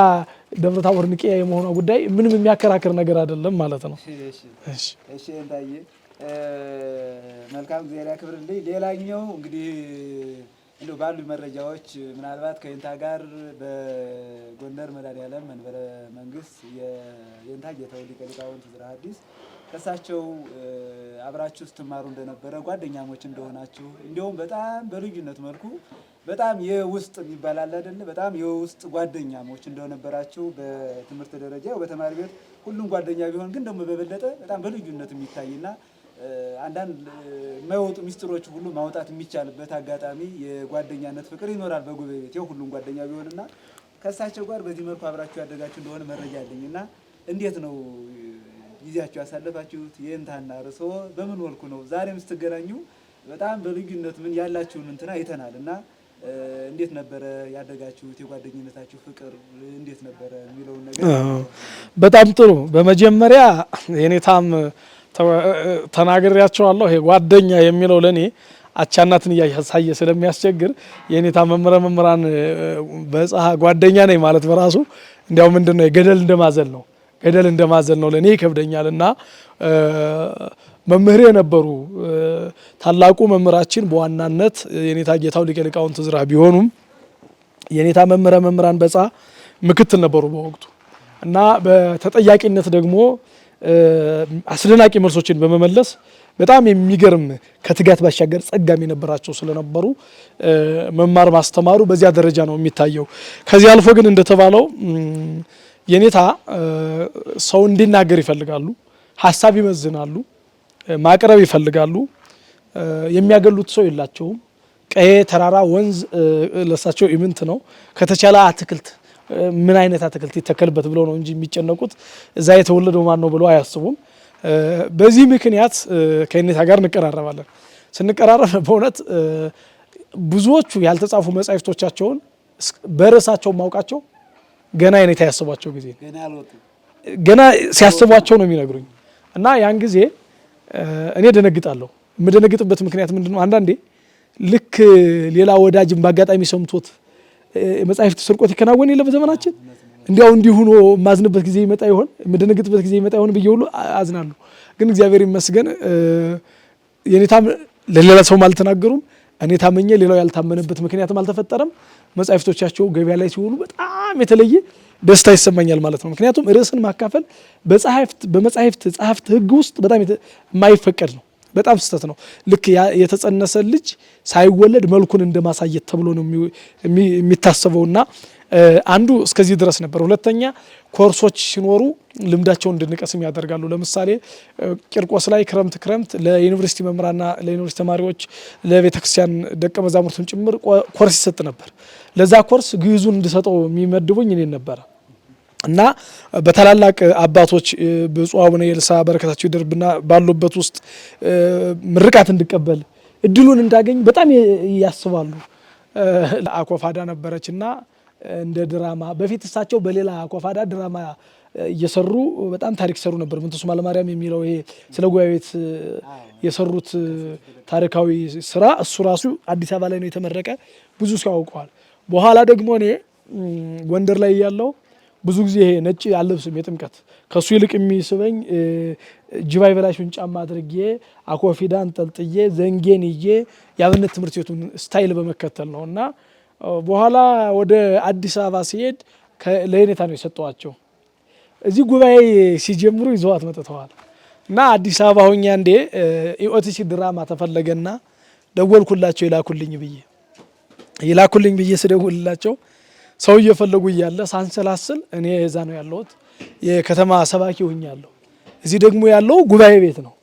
ደብረታቦር ንቅያ የመሆኗ ጉዳይ ምንም የሚያከራክር ነገር አይደለም ማለት ነው። እሺ እንታየ መልካም ጊዜ ያክብርልኝ። ሌላኛው እንግዲህ እንደው ባሉ መረጃዎች ምናልባት ከየንታ ጋር በጎንደር መድኃኔዓለም መንበረ መንግስት የየንታ ጌታው ሊቀ ሊቃውንት ዕዝራ ሐዲስ ከሳቸው አብራችሁ ስትማሩ እንደነበረ ጓደኛሞች እንደሆናችሁ እንዲሁም በጣም በልዩነት መልኩ በጣም የውስጥ የሚባል አለ አይደለ? በጣም የውስጥ ጓደኛሞች እንደነበራችሁ በትምህርት ደረጃ በተማሪ ቤት ሁሉም ጓደኛ ቢሆን ግን ደግሞ በበለጠ በጣም በልዩነት የሚታይና አንዳንድ የማይወጡ ሚስጥሮች ሁሉ ማውጣት የሚቻልበት አጋጣሚ የጓደኛነት ፍቅር ይኖራል በጉባኤ ቤት ሁሉም ጓደኛ ቢሆንና ከሳቸው ጋር በዚህ መልኩ አብራችሁ ያደጋችሁ እንደሆነ መረጃ አለኝና እንዴት ነው ጊዜያችሁ ያሳለፋችሁት? የእንታና ርሶ በምን መልኩ ነው ዛሬም ስትገናኙ በጣም በልዩነት ምን ያላችሁን እንትና አይተናልና እንዴት ነበረ ያደጋችሁት? የጓደኝነታችሁ ፍቅር እንዴት ነበረ የሚለውን ነገር በጣም ጥሩ። በመጀመሪያ የኔታም ተናግሬያቸዋለሁ። ይሄ ጓደኛ የሚለው ለኔ አቻናትን እያሳየ ስለሚያስቸግር የኔታ መምህራን በፀሐ ጓደኛ ነኝ ማለት በራሱ እንዲያው ምንድነው ገደል እንደማዘል ነው ለኔ ይከብደኛልና መምህር የነበሩ ታላቁ መምህራችን በዋናነት የኔታ ጌታው ሊቀ ሊቃውንት ዕዝራ ቢሆኑም የኔታ መምህራን በፀሐ ምክትል ነበሩ በወቅቱ እና በተጠያቂነት ደግሞ አስደናቂ መልሶችን በመመለስ በጣም የሚገርም ከትጋት ባሻገር ጸጋም የነበራቸው ስለነበሩ መማር ማስተማሩ በዚያ ደረጃ ነው የሚታየው። ከዚህ አልፎ ግን እንደተባለው የኔታ ሰው እንዲናገር ይፈልጋሉ፣ ሀሳብ ይመዝናሉ፣ ማቅረብ ይፈልጋሉ። የሚያገሉት ሰው የላቸውም። ቀዬ ተራራ ወንዝ ለሳቸው ኢምንት ነው። ከተቻለ አትክልት ምን አይነት አትክልት ይተከልበት ብለው ነው እንጂ የሚጨነቁት እዛ የተወለደው ማን ነው ብለው አያስቡም። በዚህ ምክንያት ከኔታ ጋር እንቀራረባለን። ስንቀራረብ በእውነት ብዙዎቹ ያልተጻፉ መጻሕፍቶቻቸውን በርዕሳቸው ማውቃቸው ገና የኔታ ያስቧቸው ጊዜ ገና ሲያስቧቸው ነው የሚነግሩኝ እና ያን ጊዜ እኔ ደነግጣለሁ። የምደነግጥበት ምክንያት ምንድነው? አንዳንዴ ልክ ሌላ ወዳጅም በአጋጣሚ ሰምቶት መጻሕፍት ስርቆት ይከናወን የለ በዘመናችን እንዲያው እንዲሁ ሆኖ ማዝንበት ጊዜ ይመጣ ይሆን የምደነግጥበት ጊዜ ይመጣ ይሆን ብዬ ሁሉ አዝናለሁ። ግን እግዚአብሔር ይመስገን የኔታም ለሌላ ሰውም አልተናገሩም። እኔ ታመኘ ሌላው ያልታመነበት ምክንያትም አልተፈጠረም። መጻሕፍቶቻቸው ገበያ ላይ ሲሆኑ በጣም የተለየ ደስታ ይሰማኛል ማለት ነው። ምክንያቱም ርዕስን ማካፈል በመጻሕፍት ጸሐፍት ሕግ ውስጥ በጣም የማይፈቀድ ነው። በጣም ስህተት ነው። ልክ የተጸነሰ ልጅ ሳይወለድ መልኩን እንደማሳየት ተብሎ ነው የሚታሰበውና አንዱ እስከዚህ ድረስ ነበር። ሁለተኛ ኮርሶች ሲኖሩ ልምዳቸውን እንድንቀስም ያደርጋሉ። ለምሳሌ ቂርቆስ ላይ ክረምት ለዩኒቨርሲቲ መምህራንና ለዩኒቨርሲቲ ተማሪዎች ለቤተክርስቲያን ደቀ መዛሙርትም ጭምር ኮርስ ይሰጥ ነበር። ለዛ ኮርስ ግዕዙን እንድሰጠው የሚመድቡኝ እኔን ነበረ እና በታላላቅ አባቶች ብፁዕ አቡነ ኤልሳ በረከታቸው ይደርብና ባሉበት ውስጥ ምርቃት እንድቀበል እድሉን እንዳገኝ በጣም ያስባሉ። አኮፋዳ ነበረችና እንደ ድራማ በፊት እሳቸው በሌላ አኮፋዳ ድራማ እየሰሩ በጣም ታሪክ ሰሩ ነበር። ምንተስማ ለማርያም የሚለው ይሄ ስለ ጉባኤ ቤት የሰሩት ታሪካዊ ስራ እሱ ራሱ አዲስ አበባ ላይ ነው የተመረቀ፣ ብዙ ሰው ያውቀዋል። በኋላ ደግሞ እኔ ጎንደር ላይ ያለው ብዙ ጊዜ ይሄ ነጭ አልለብስም የጥምቀት ከሱ ይልቅ የሚስበኝ ጅባይ በላሹን ጫማ አድርጌ አኮፊዳን ጠልጥዬ ዘንጌን ይዤ የአብነት ትምህርት ቤቱን ስታይል በመከተል ነው እና በኋላ ወደ አዲስ አበባ ሲሄድ ለኔታ ነው የሰጠዋቸው። እዚህ ጉባኤ ሲጀምሩ ይዘዋት መጥተዋል እና አዲስ አበባ ሆኛ እንዴ ኢኦቲሲ ድራማ ተፈለገና ደወልኩላቸው ይላኩልኝ ብዬ ስደውልላቸው ሰው እየፈለጉ እያለ ሳንሰላስል እኔ እዛ ነው ያለሁት፣ የከተማ ሰባኪ ሆኛለሁ። እዚህ ደግሞ ያለው ጉባኤ ቤት ነው።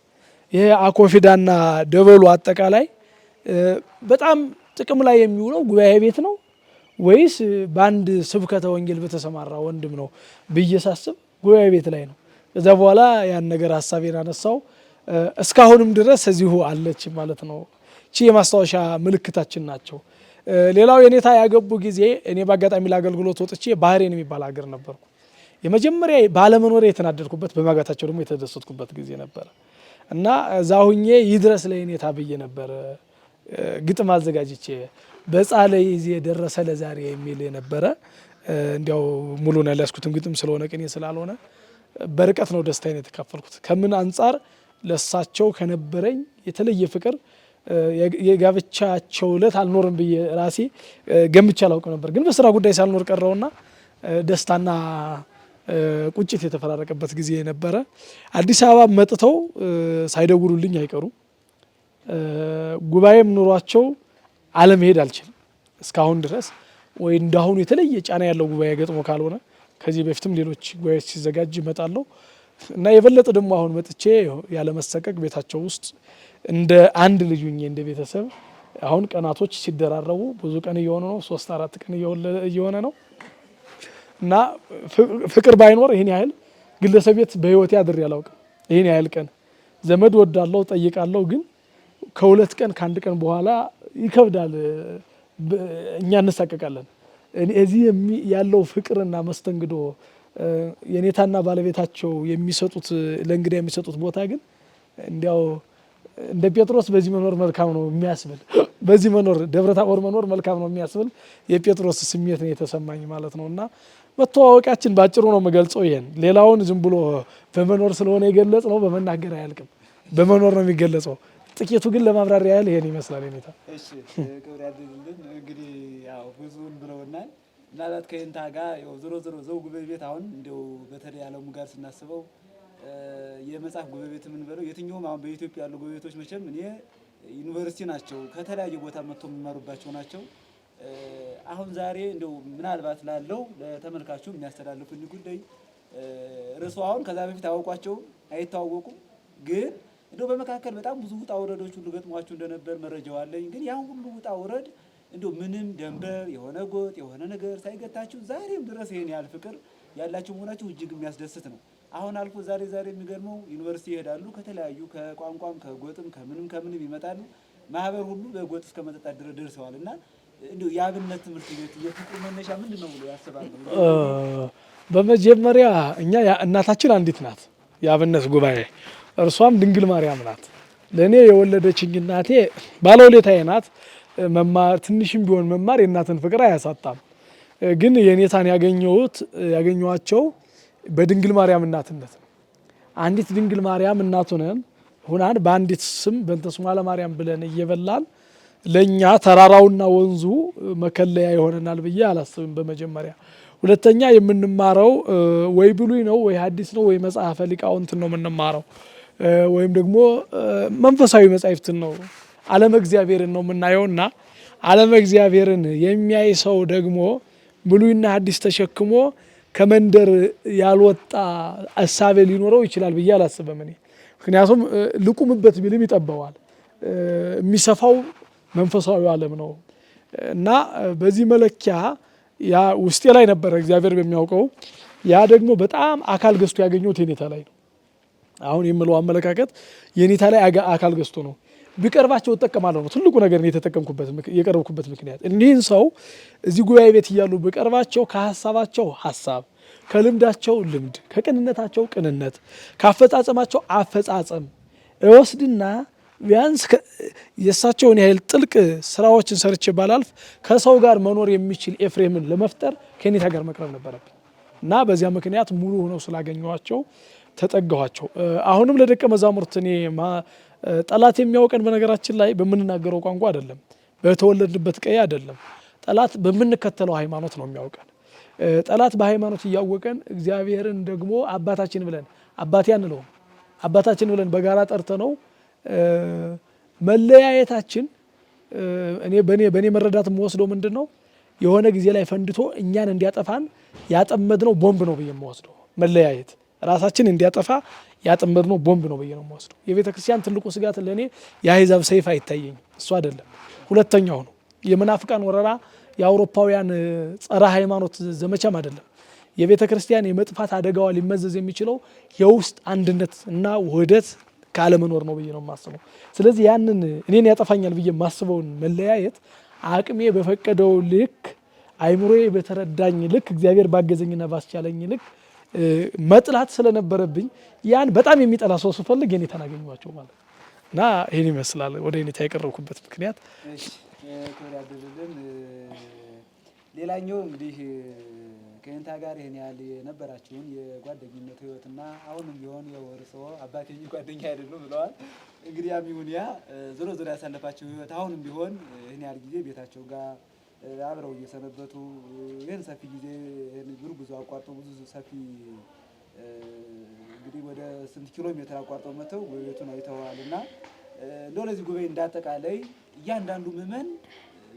ይሄ አኮፊዳና ደበሉ አጠቃላይ በጣም ጥቅም ላይ የሚውለው ጉባኤ ቤት ነው ወይስ በአንድ ስብከተ ወንጌል በተሰማራ ወንድም ነው ብዬ ሳስብ ጉባኤ ቤት ላይ ነው። ከዛ በኋላ ያን ነገር ሀሳቤን አነሳው። እስካሁንም ድረስ እዚሁ አለች ማለት ነው። እቺ የማስታወሻ ምልክታችን ናቸው። ሌላው የኔታ ያገቡ ጊዜ እኔ በአጋጣሚ ለአገልግሎት ወጥቼ ባህሬን የሚባል ሀገር ነበርኩ። የመጀመሪያ ባለመኖሬ የተናደድኩበት በማጋታቸው ደግሞ የተደሰትኩበት ጊዜ ነበረ እና እዛ ሁኜ ይድረስ ለኔታ ብዬ ነበር ግጥም አዘጋጅቼ በጻለ ይዜ ደረሰ ለዛሬ የሚል ነበረ። እንዲያው ሙሉን ያልያዝኩትም ግጥም ስለሆነ ቅኔ ስላልሆነ በርቀት ነው ደስታዬን የተካፈልኩት። ከምን አንጻር ለሳቸው ከነበረኝ የተለየ ፍቅር የጋብቻቸው ዕለት አልኖርም ብዬ ራሴ ገምቼ አላውቅም ነበር። ግን በስራ ጉዳይ ሳልኖር ቀረውና ደስታና ቁጭት የተፈራረቀበት ጊዜ ነበረ። አዲስ አበባ መጥተው ሳይደውሉልኝ አይቀሩም። ጉባኤም ኑሯቸው አለመሄድ አልችልም እስካሁን ድረስ ወይ እንዳሁኑ የተለየ ጫና ያለው ጉባኤ ገጥሞ ካልሆነ ከዚህ በፊትም ሌሎች ጉባኤዎች ሲዘጋጅ እመጣለሁ እና የበለጠ ደግሞ አሁን መጥቼ ያለ መሰቀቅ ቤታቸው ውስጥ እንደ አንድ ልጅ ሆኜ እንደ ቤተሰብ አሁን ቀናቶች ሲደራረቡ ብዙ ቀን እየሆነ ነው፣ 3-4 ቀን እየሆነ ነው እና ፍቅር ባይኖር ይሄን ያህል ግለሰብ ቤት በህይወቴ አድሬ አላውቅም። ይሄን ያህል ቀን ዘመድ ወዳለው ጠይቃለሁ፣ ግን ከ2 ቀን ከ1 ቀን በኋላ ይከብዳል። እኛ እንሳቀቃለን። እዚህ ያለው ፍቅርና መስተንግዶ የኔታና ባለቤታቸው የሚሰጡት ለእንግዳ የሚሰጡት ቦታ ግን እንዲያው እንደ ጴጥሮስ በዚህ መኖር መልካም ነው የሚያስብል በዚህ መኖር ደብረ ታቦር መኖር መልካም ነው የሚያስብል የጴጥሮስ ስሜት ነው የተሰማኝ ማለት ነውና መተዋወቂያችን ባጭሩ ነው የምገልጸው ይሄን። ሌላውን ዝም ብሎ በመኖር ስለሆነ የገለጽ ነው በመናገር አያልቅም፣ በመኖር ነው የሚገለጸው። ጥቂቱ ግን ለማብራሪያ ያህል ይሄን ይመስላል የኔታ። እሺ ክብር ያድርግልን። እንግዲህ ያው ብዙውን ብለውናል። ምናልባት ከእንታ ጋር ያው ዞሮ ዘውግ ቤት አሁን እንደው በተለይ ዓለሙ ጋር ስናስበው የመጽሐፍ ጉባኤ ቤት የምንበለው የትኛውም አሁን በኢትዮጵያ ያሉ ጉባኤ ቤቶች መቼም እኔ ዩኒቨርሲቲ ናቸው፣ ከተለያየ ቦታ መጥተው የሚማሩባቸው ናቸው። አሁን ዛሬ እንደው ምናልባት ላለው ለተመልካቹ የሚያስተላልፉኝ ጉዳይ ርዕሱ አሁን ከዛ በፊት አወቋቸው አይተዋወቁም፣ ግን እንደው በመካከል በጣም ብዙ ውጣ ውረዶች ሁሉ ገጥሟቸው እንደነበር መረጃው አለኝ። ግን ያን ሁሉ ውጣ ውረድ እንደው ምንም ደንበር የሆነ ጎጥ የሆነ ነገር ሳይገታችሁ ዛሬም ድረስ ይሄን ያህል ፍቅር ያላችሁ መሆናችሁ እጅግ የሚያስደስት ነው። አሁን አልፎ ዛሬ የሚገርመው ዩኒቨርሲቲ ይሄዳሉ፣ ከተለያዩ ከቋንቋም ከጎጥም ከምንም ይመጣሉ። ማህበር ሁሉ በጎጥ እስከ መጠጣት ድረስ ደርሰዋል። እና እንደው የአብነት ትምህርት ቤት የፍቅር መነሻ ምንድን ነው ብሎ ያስባሉ? በመጀመሪያ እኛ እናታችን አንዲት ናት፣ የአብነት ጉባኤ፣ እርሷም ድንግል ማርያም ናት። ለእኔ የወለደችኝ እናቴ ባለውለታዬ ናት። መማር ትንሽም ቢሆን መማር የእናትን ፍቅር አያሳጣም። ግን የኔታን ያገኘኋቸው በድንግል ማርያም እናትነት ነው። አንዲት ድንግል ማርያም እናቱ ነን ሁናን በአንዲት ስም በእንተ ስማ ለማርያም ብለን እየበላን ለእኛ ተራራውና ወንዙ መከለያ ይሆነናል ብዬ አላስብም። በመጀመሪያ ሁለተኛ የምንማረው ወይ ብሉይ ነው ወይ ሐዲስ ነው ወይ መጽሐፈ ሊቃውንትን ነው የምንማረው፣ ወይም ደግሞ መንፈሳዊ መጻሕፍትን ነው፣ ዓለመ እግዚአብሔርን ነው የምናየውና ዓለመ እግዚአብሔርን የሚያይ ሰው ደግሞ ብሉይና ሐዲስ ተሸክሞ ከመንደር ያልወጣ አሳቤ ሊኖረው ይችላል ብዬ አላስብም እኔ። ምክንያቱም ልቁምበት ቢልም ይጠበዋል። የሚሰፋው መንፈሳዊ ዓለም ነው እና በዚህ መለኪያ ያ ውስጤ ላይ ነበረ እግዚአብሔር በሚያውቀው። ያ ደግሞ በጣም አካል ገዝቶ ያገኘሁት የኔታ ላይ ነው። አሁን የምለው አመለካከት የኔታ ላይ አካል ገዝቶ ነው። ቢቀርባቸው እጠቀማለሁ ነው ትልቁ ነገር ነው የቀረብኩበት ምክንያት። እኒህን ሰው እዚህ ጉባኤ ቤት እያሉ ቢቀርባቸው ከሀሳባቸው ሀሳብ፣ ከልምዳቸው ልምድ፣ ከቅንነታቸው ቅንነት፣ ካፈጻጸማቸው አፈጻጸም እወስድና ቢያንስ የእሳቸውን ያህል ጥልቅ ስራዎችን ሰርቼ ባላልፍ ከሰው ጋር መኖር የሚችል ኤፍሬምን ለመፍጠር ከኔታ ጋር መቅረብ ነበረብኝ እና በዚያ ምክንያት ሙሉ ሆነው ስላገኘኋቸው ተጠጋኋቸው። አሁንም ለደቀ መዛሙርት እኔ ጠላት የሚያውቀን በነገራችን ላይ በምንናገረው ቋንቋ አይደለም፣ በተወለድንበት ቀይ አይደለም። ጠላት በምንከተለው ሃይማኖት ነው የሚያውቀን። ጠላት በሃይማኖት እያወቀን እግዚአብሔርን ደግሞ አባታችን ብለን አባቴ አንለውም፣ አባታችን ብለን በጋራ ጠርተ ነው መለያየታችን። በእኔ መረዳት የምወስደው ምንድን ነው የሆነ ጊዜ ላይ ፈንድቶ እኛን እንዲያጠፋን ያጠመድነው ቦምብ ነው ብዬ የምወስደው። መለያየት ራሳችን እንዲያጠፋ ያጠመድነው ቦምብ ነው ብዬ ነው የምወስደው። የቤተ ክርስቲያን ትልቁ ስጋት ለእኔ የአሕዛብ ሰይፍ አይታየኝም፣ እሱ አይደለም። ሁለተኛው ነው የመናፍቃን ወረራ፣ የአውሮፓውያን ጸረ ሃይማኖት ዘመቻም አይደለም። የቤተ ክርስቲያን የመጥፋት አደጋዋ ሊመዘዝ የሚችለው የውስጥ አንድነት እና ውህደት ካለመኖር ነው ብዬ ነው የማስበው። ስለዚህ ያንን እኔን ያጠፋኛል ብዬ የማስበውን መለያየት አቅሜ በፈቀደው ልክ አይምሮዬ በተረዳኝ ልክ እግዚአብሔር ባገዘኝና ባስቻለኝ ልክ መጥላት ስለነበረብኝ ያን በጣም የሚጠላ ሰው ስፈልግ የኔታን አገኘኋቸው ማለት ነው። እና ይህን ይመስላል ወደ የኔታ የቀረብኩበት ምክንያት። ሌላኛው እንግዲህ ከኔታ ጋር ይሄን ያህል የነበራችሁን የጓደኝነት ህይወትና አሁንም ቢሆን የወርሰው አባቴ ጓደኛ አይደሉም ብለዋል። እንግዲህ ያም ይሁን ያ ዞሮ ዞሮ ያሳለፋችሁ ህይወት አሁንም ቢሆን ይሄን ያህል ጊዜ ቤታቸው ጋር አብረው እየሰነበቱ ይሄን ሰፊ ጊዜ ይሄን ጉዞ አቋርጠው ብዙ ሰፊ እንግዲህ ወደ ስንት ኪሎ ሜትር አቋርጠው መተው ቤቱን አይተዋልና እንደው ለዚህ ጉባኤ እንዳጠቃላይ እያንዳንዱ ምዕመን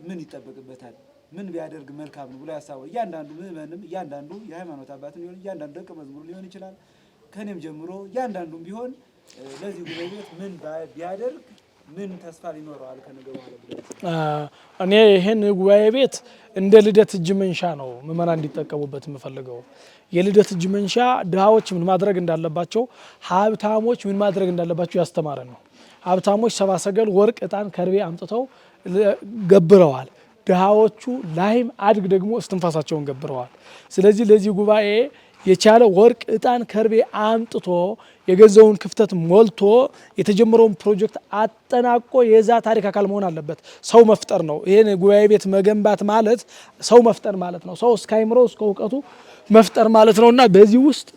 ምን ይጠበቅበታል? ምን ቢያደርግ መልካም ነው ብሎ ያሳው እያንዳንዱ ምዕመንም እያንዳንዱ የሃይማኖት አባትም ሊሆን እያንዳንዱ ደቀ መዝሙር ሊሆን ይችላል ከኔም ጀምሮ እያንዳንዱም ቢሆን ለዚህ ጉባኤ ቤት ምን ቢያደርግ ምን ተስፋ ሊኖረዋል ከነገው ማለት? እኔ ይሄን ጉባኤ ቤት እንደ ልደት እጅ መንሻ ነው ምዕመናን እንዲጠቀሙበት የምፈልገው። የልደት እጅ መንሻ ድሃዎች ምን ማድረግ እንዳለባቸው፣ ሀብታሞች ምን ማድረግ እንዳለባቸው ያስተማረ ነው። ሀብታሞች ሰባ ሰገል ወርቅ፣ ዕጣን፣ ከርቤ አምጥተው ገብረዋል። ድሃዎቹ ላይም አድግ ደግሞ እስትንፋሳቸውን ገብረዋል። ስለዚህ ለዚህ ጉባኤ የቻለ ወርቅ፣ ዕጣን፣ ከርቤ አምጥቶ የገዛውን ክፍተት ሞልቶ የተጀመረውን ፕሮጀክት አጠናቆ የዛ ታሪክ አካል መሆን አለበት። ሰው መፍጠር ነው። ይሄን ጉባኤ ቤት መገንባት ማለት ሰው መፍጠር ማለት ነው። ሰው እስከ አይምሮ እስከ እውቀቱ መፍጠር ማለት ነውና በዚህ ውስጥ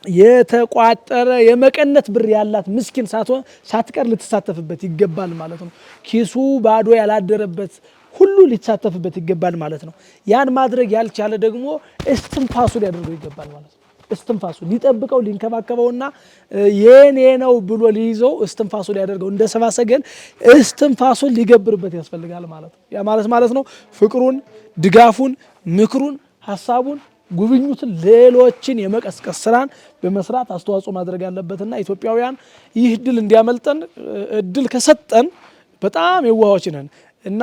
የተቋጠረ የመቀነት ብር ያላት ምስኪን ሳትቀር ልትሳተፍበት ይገባል ማለት ነው። ኪሱ ባዶ ያላደረበት ሁሉ ሊሳተፍበት ይገባል ማለት ነው። ያን ማድረግ ያልቻለ ደግሞ እስትንፋሱ ሊያደርገው ይገባል ማለት ነው። እስትንፋሱ ሊጠብቀው ሊንከባከበውና የኔ ነው ብሎ ሊይዘው እስትንፋሱ ሊያደርገው እንደ ሰባ ሰገል እስትንፋሱን ሊገብርበት ያስፈልጋል ማለት ነው። ያ ማለት ነው ፍቅሩን፣ ድጋፉን፣ ምክሩን፣ ሀሳቡን፣ ጉብኝቱን፣ ሌሎችን የመቀስቀስ ስራን በመስራት አስተዋጽኦ ማድረግ ያለበትና ኢትዮጵያውያን ይህ እድል እንዲያመልጠን እድል ከሰጠን በጣም የዋሆች ነን እና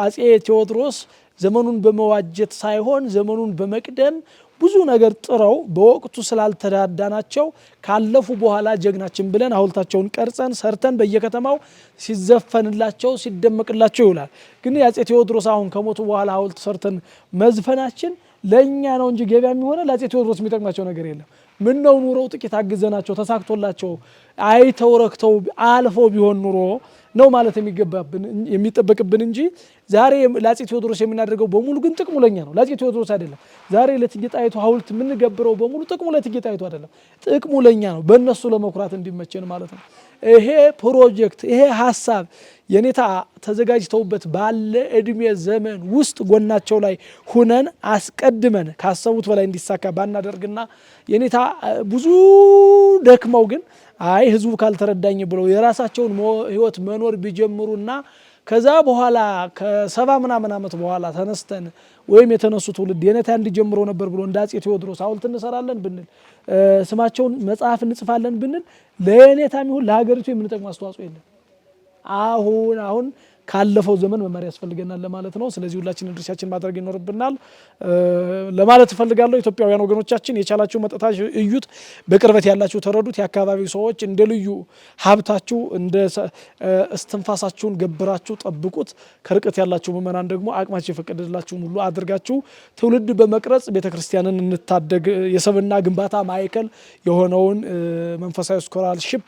አጼ ቴዎድሮስ ዘመኑን በመዋጀት ሳይሆን ዘመኑን በመቅደም ብዙ ነገር ጥረው በወቅቱ ስላልተዳዳናቸው ካለፉ በኋላ ጀግናችን ብለን ሐውልታቸውን ቀርጸን ሰርተን በየከተማው ሲዘፈንላቸው ሲደመቅላቸው ይውላል። ግን የአጼ ቴዎድሮስ አሁን ከሞቱ በኋላ ሐውልት ሰርተን መዝፈናችን ለኛ ነው እንጂ ገበያ የሚሆነ ለአጼ ቴዎድሮስ የሚጠቅማቸው ነገር የለም። ምን ነው ኑሮው ጥቂት አግዘናቸው ተሳክቶላቸው አይተው ረክተው አልፈው ቢሆን ኑሮ ነው ማለት የሚጠበቅብን እንጂ ዛሬ ለአጼ ቴዎድሮስ የምናደርገው በሙሉ ግን ጥቅሙ ለኛ ነው፣ ለአጼ ቴዎድሮስ አይደለም። ዛሬ ለእቴጌ ጣይቱ ሐውልት የምንገብረው በሙሉ ጥቅሙ ለእቴጌ ጣይቱ አይደለም፣ ጥቅሙ ለኛ ነው፣ በእነሱ ለመኩራት እንዲመቸን ማለት ነው። ይሄ ፕሮጀክት ይሄ ሀሳብ የኔታ ተዘጋጅተውበት ባለ እድሜ ዘመን ውስጥ ጎናቸው ላይ ሁነን አስቀድመን ካሰቡት በላይ እንዲሳካ ባናደርግና የኔታ ብዙ ደክመው ግን አይ ህዝቡ ካልተረዳኝ ብለው የራሳቸውን ህይወት መኖር ቢጀምሩና ከዛ በኋላ ከሰባ ምናምን ዓመት በኋላ ተነስተን ወይም የተነሱ ትውልድ የኔታ እንዲጀምረው ነበር ብሎ እንደ አጼ ቴዎድሮስ ሐውልት እንሰራለን ብንል ስማቸውን መጽሐፍ እንጽፋለን ብንል ለኔታም ይሁን ለሀገሪቱ የምንጠቅመው አስተዋጽኦ የለም። አሁን ካለፈው ዘመን መማር ያስፈልገናል ለማለት ነው። ስለዚህ ሁላችን ድርሻችን ማድረግ ይኖርብናል ለማለት እፈልጋለሁ። ኢትዮጵያውያን ወገኖቻችን የቻላችሁ መጥታችሁ እዩት፣ በቅርበት ያላችሁ ተረዱት። የአካባቢው ሰዎች እንደ ልዩ ሀብታችሁ እንደ እስትንፋሳችሁን ገብራችሁ ጠብቁት። ከርቀት ያላችሁ ምእመናን ደግሞ አቅማችሁ የፈቀደላችሁን ሁሉ አድርጋችሁ ትውልድ በመቅረጽ ቤተክርስቲያንን እንታደግ። የሰብና ግንባታ ማዕከል የሆነውን መንፈሳዊ ስኮላርሺፕ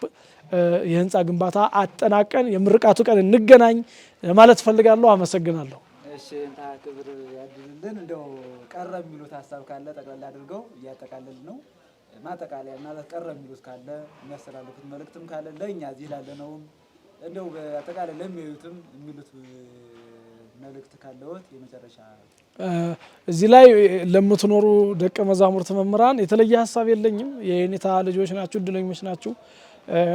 የህንፃ ግንባታ አጠናቀን የምርቃቱ ቀን እንገናኝ ማለት ፈልጋለሁ። አመሰግናለሁ። እሺ እንታ ክብር ያድልልን። እንደው ቀረ የሚሉት ሀሳብ ካለ ጠቅላላ አድርገው እያጠቃለል ነው። ማጠቃለያ ማለት ቀረ የሚሉት ካለ የሚያስተላልፉት መልእክትም ካለ ለእኛ እዚህ ላለነውም እንደው በአጠቃላይ ለሚያዩትም የሚሉት መልእክት ካለዎት የመጨረሻ እዚህ ላይ ለምትኖሩ ደቀ መዛሙርት መምህራን የተለየ ሀሳብ የለኝም። የኔታ ልጆች ናችሁ፣ እድለኞች ናችሁ።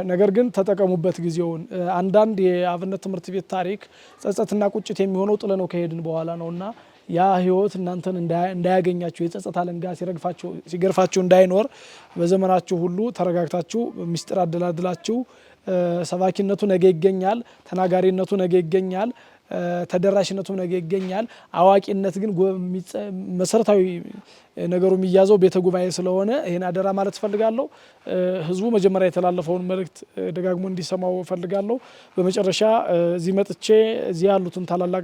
ነገር ግን ተጠቀሙበት ጊዜውን። አንዳንድ የአብነት ትምህርት ቤት ታሪክ ጸጸትና ቁጭት የሚሆነው ጥለነው ከሄድን በኋላ ነውና ያ ህይወት እናንተን እንዳያገኛችሁ የጸጸት አለንጋ ሲገርፋችሁ እንዳይኖር በዘመናችሁ ሁሉ ተረጋግታችሁ ምስጢር አደላድላችሁ ሰባኪነቱ ነገ ይገኛል፣ ተናጋሪነቱ ነገ ይገኛል። ተደራሽነቱም ነገ ይገኛል። አዋቂነት ግን መሰረታዊ ነገሩ የሚያዘው ቤተ ጉባኤ ስለሆነ ይሄን አደራ ማለት ፈልጋለሁ። ህዝቡ መጀመሪያ የተላለፈውን መልእክት ደጋግሞ እንዲሰማው ፈልጋለሁ። በመጨረሻ እዚህ መጥቼ እዚህ ያሉትን ታላላቅ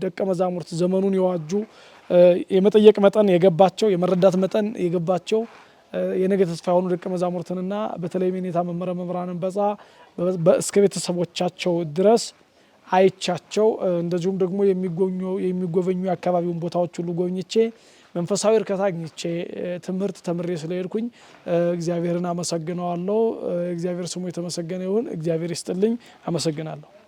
ደቀ መዛሙርት ዘመኑን የዋጁ የመጠየቅ መጠን የገባቸው የመረዳት መጠን የገባቸው የነገ ተስፋ የሆኑ ደቀ መዛሙርትንና በተለይ የኔታ መምህራንን እስከ ቤተሰቦቻቸው ድረስ አይቻቸው እንደዚሁም ደግሞ የሚጎበኙ የአካባቢውን ቦታዎች ሁሉ ጎብኝቼ መንፈሳዊ እርካታ አግኝቼ ትምህርት ተምሬ ስለሄድኩኝ እግዚአብሔርን አመሰግነዋለሁ። እግዚአብሔር ስሙ የተመሰገነ ይሁን። እግዚአብሔር ይስጥልኝ። አመሰግናለሁ።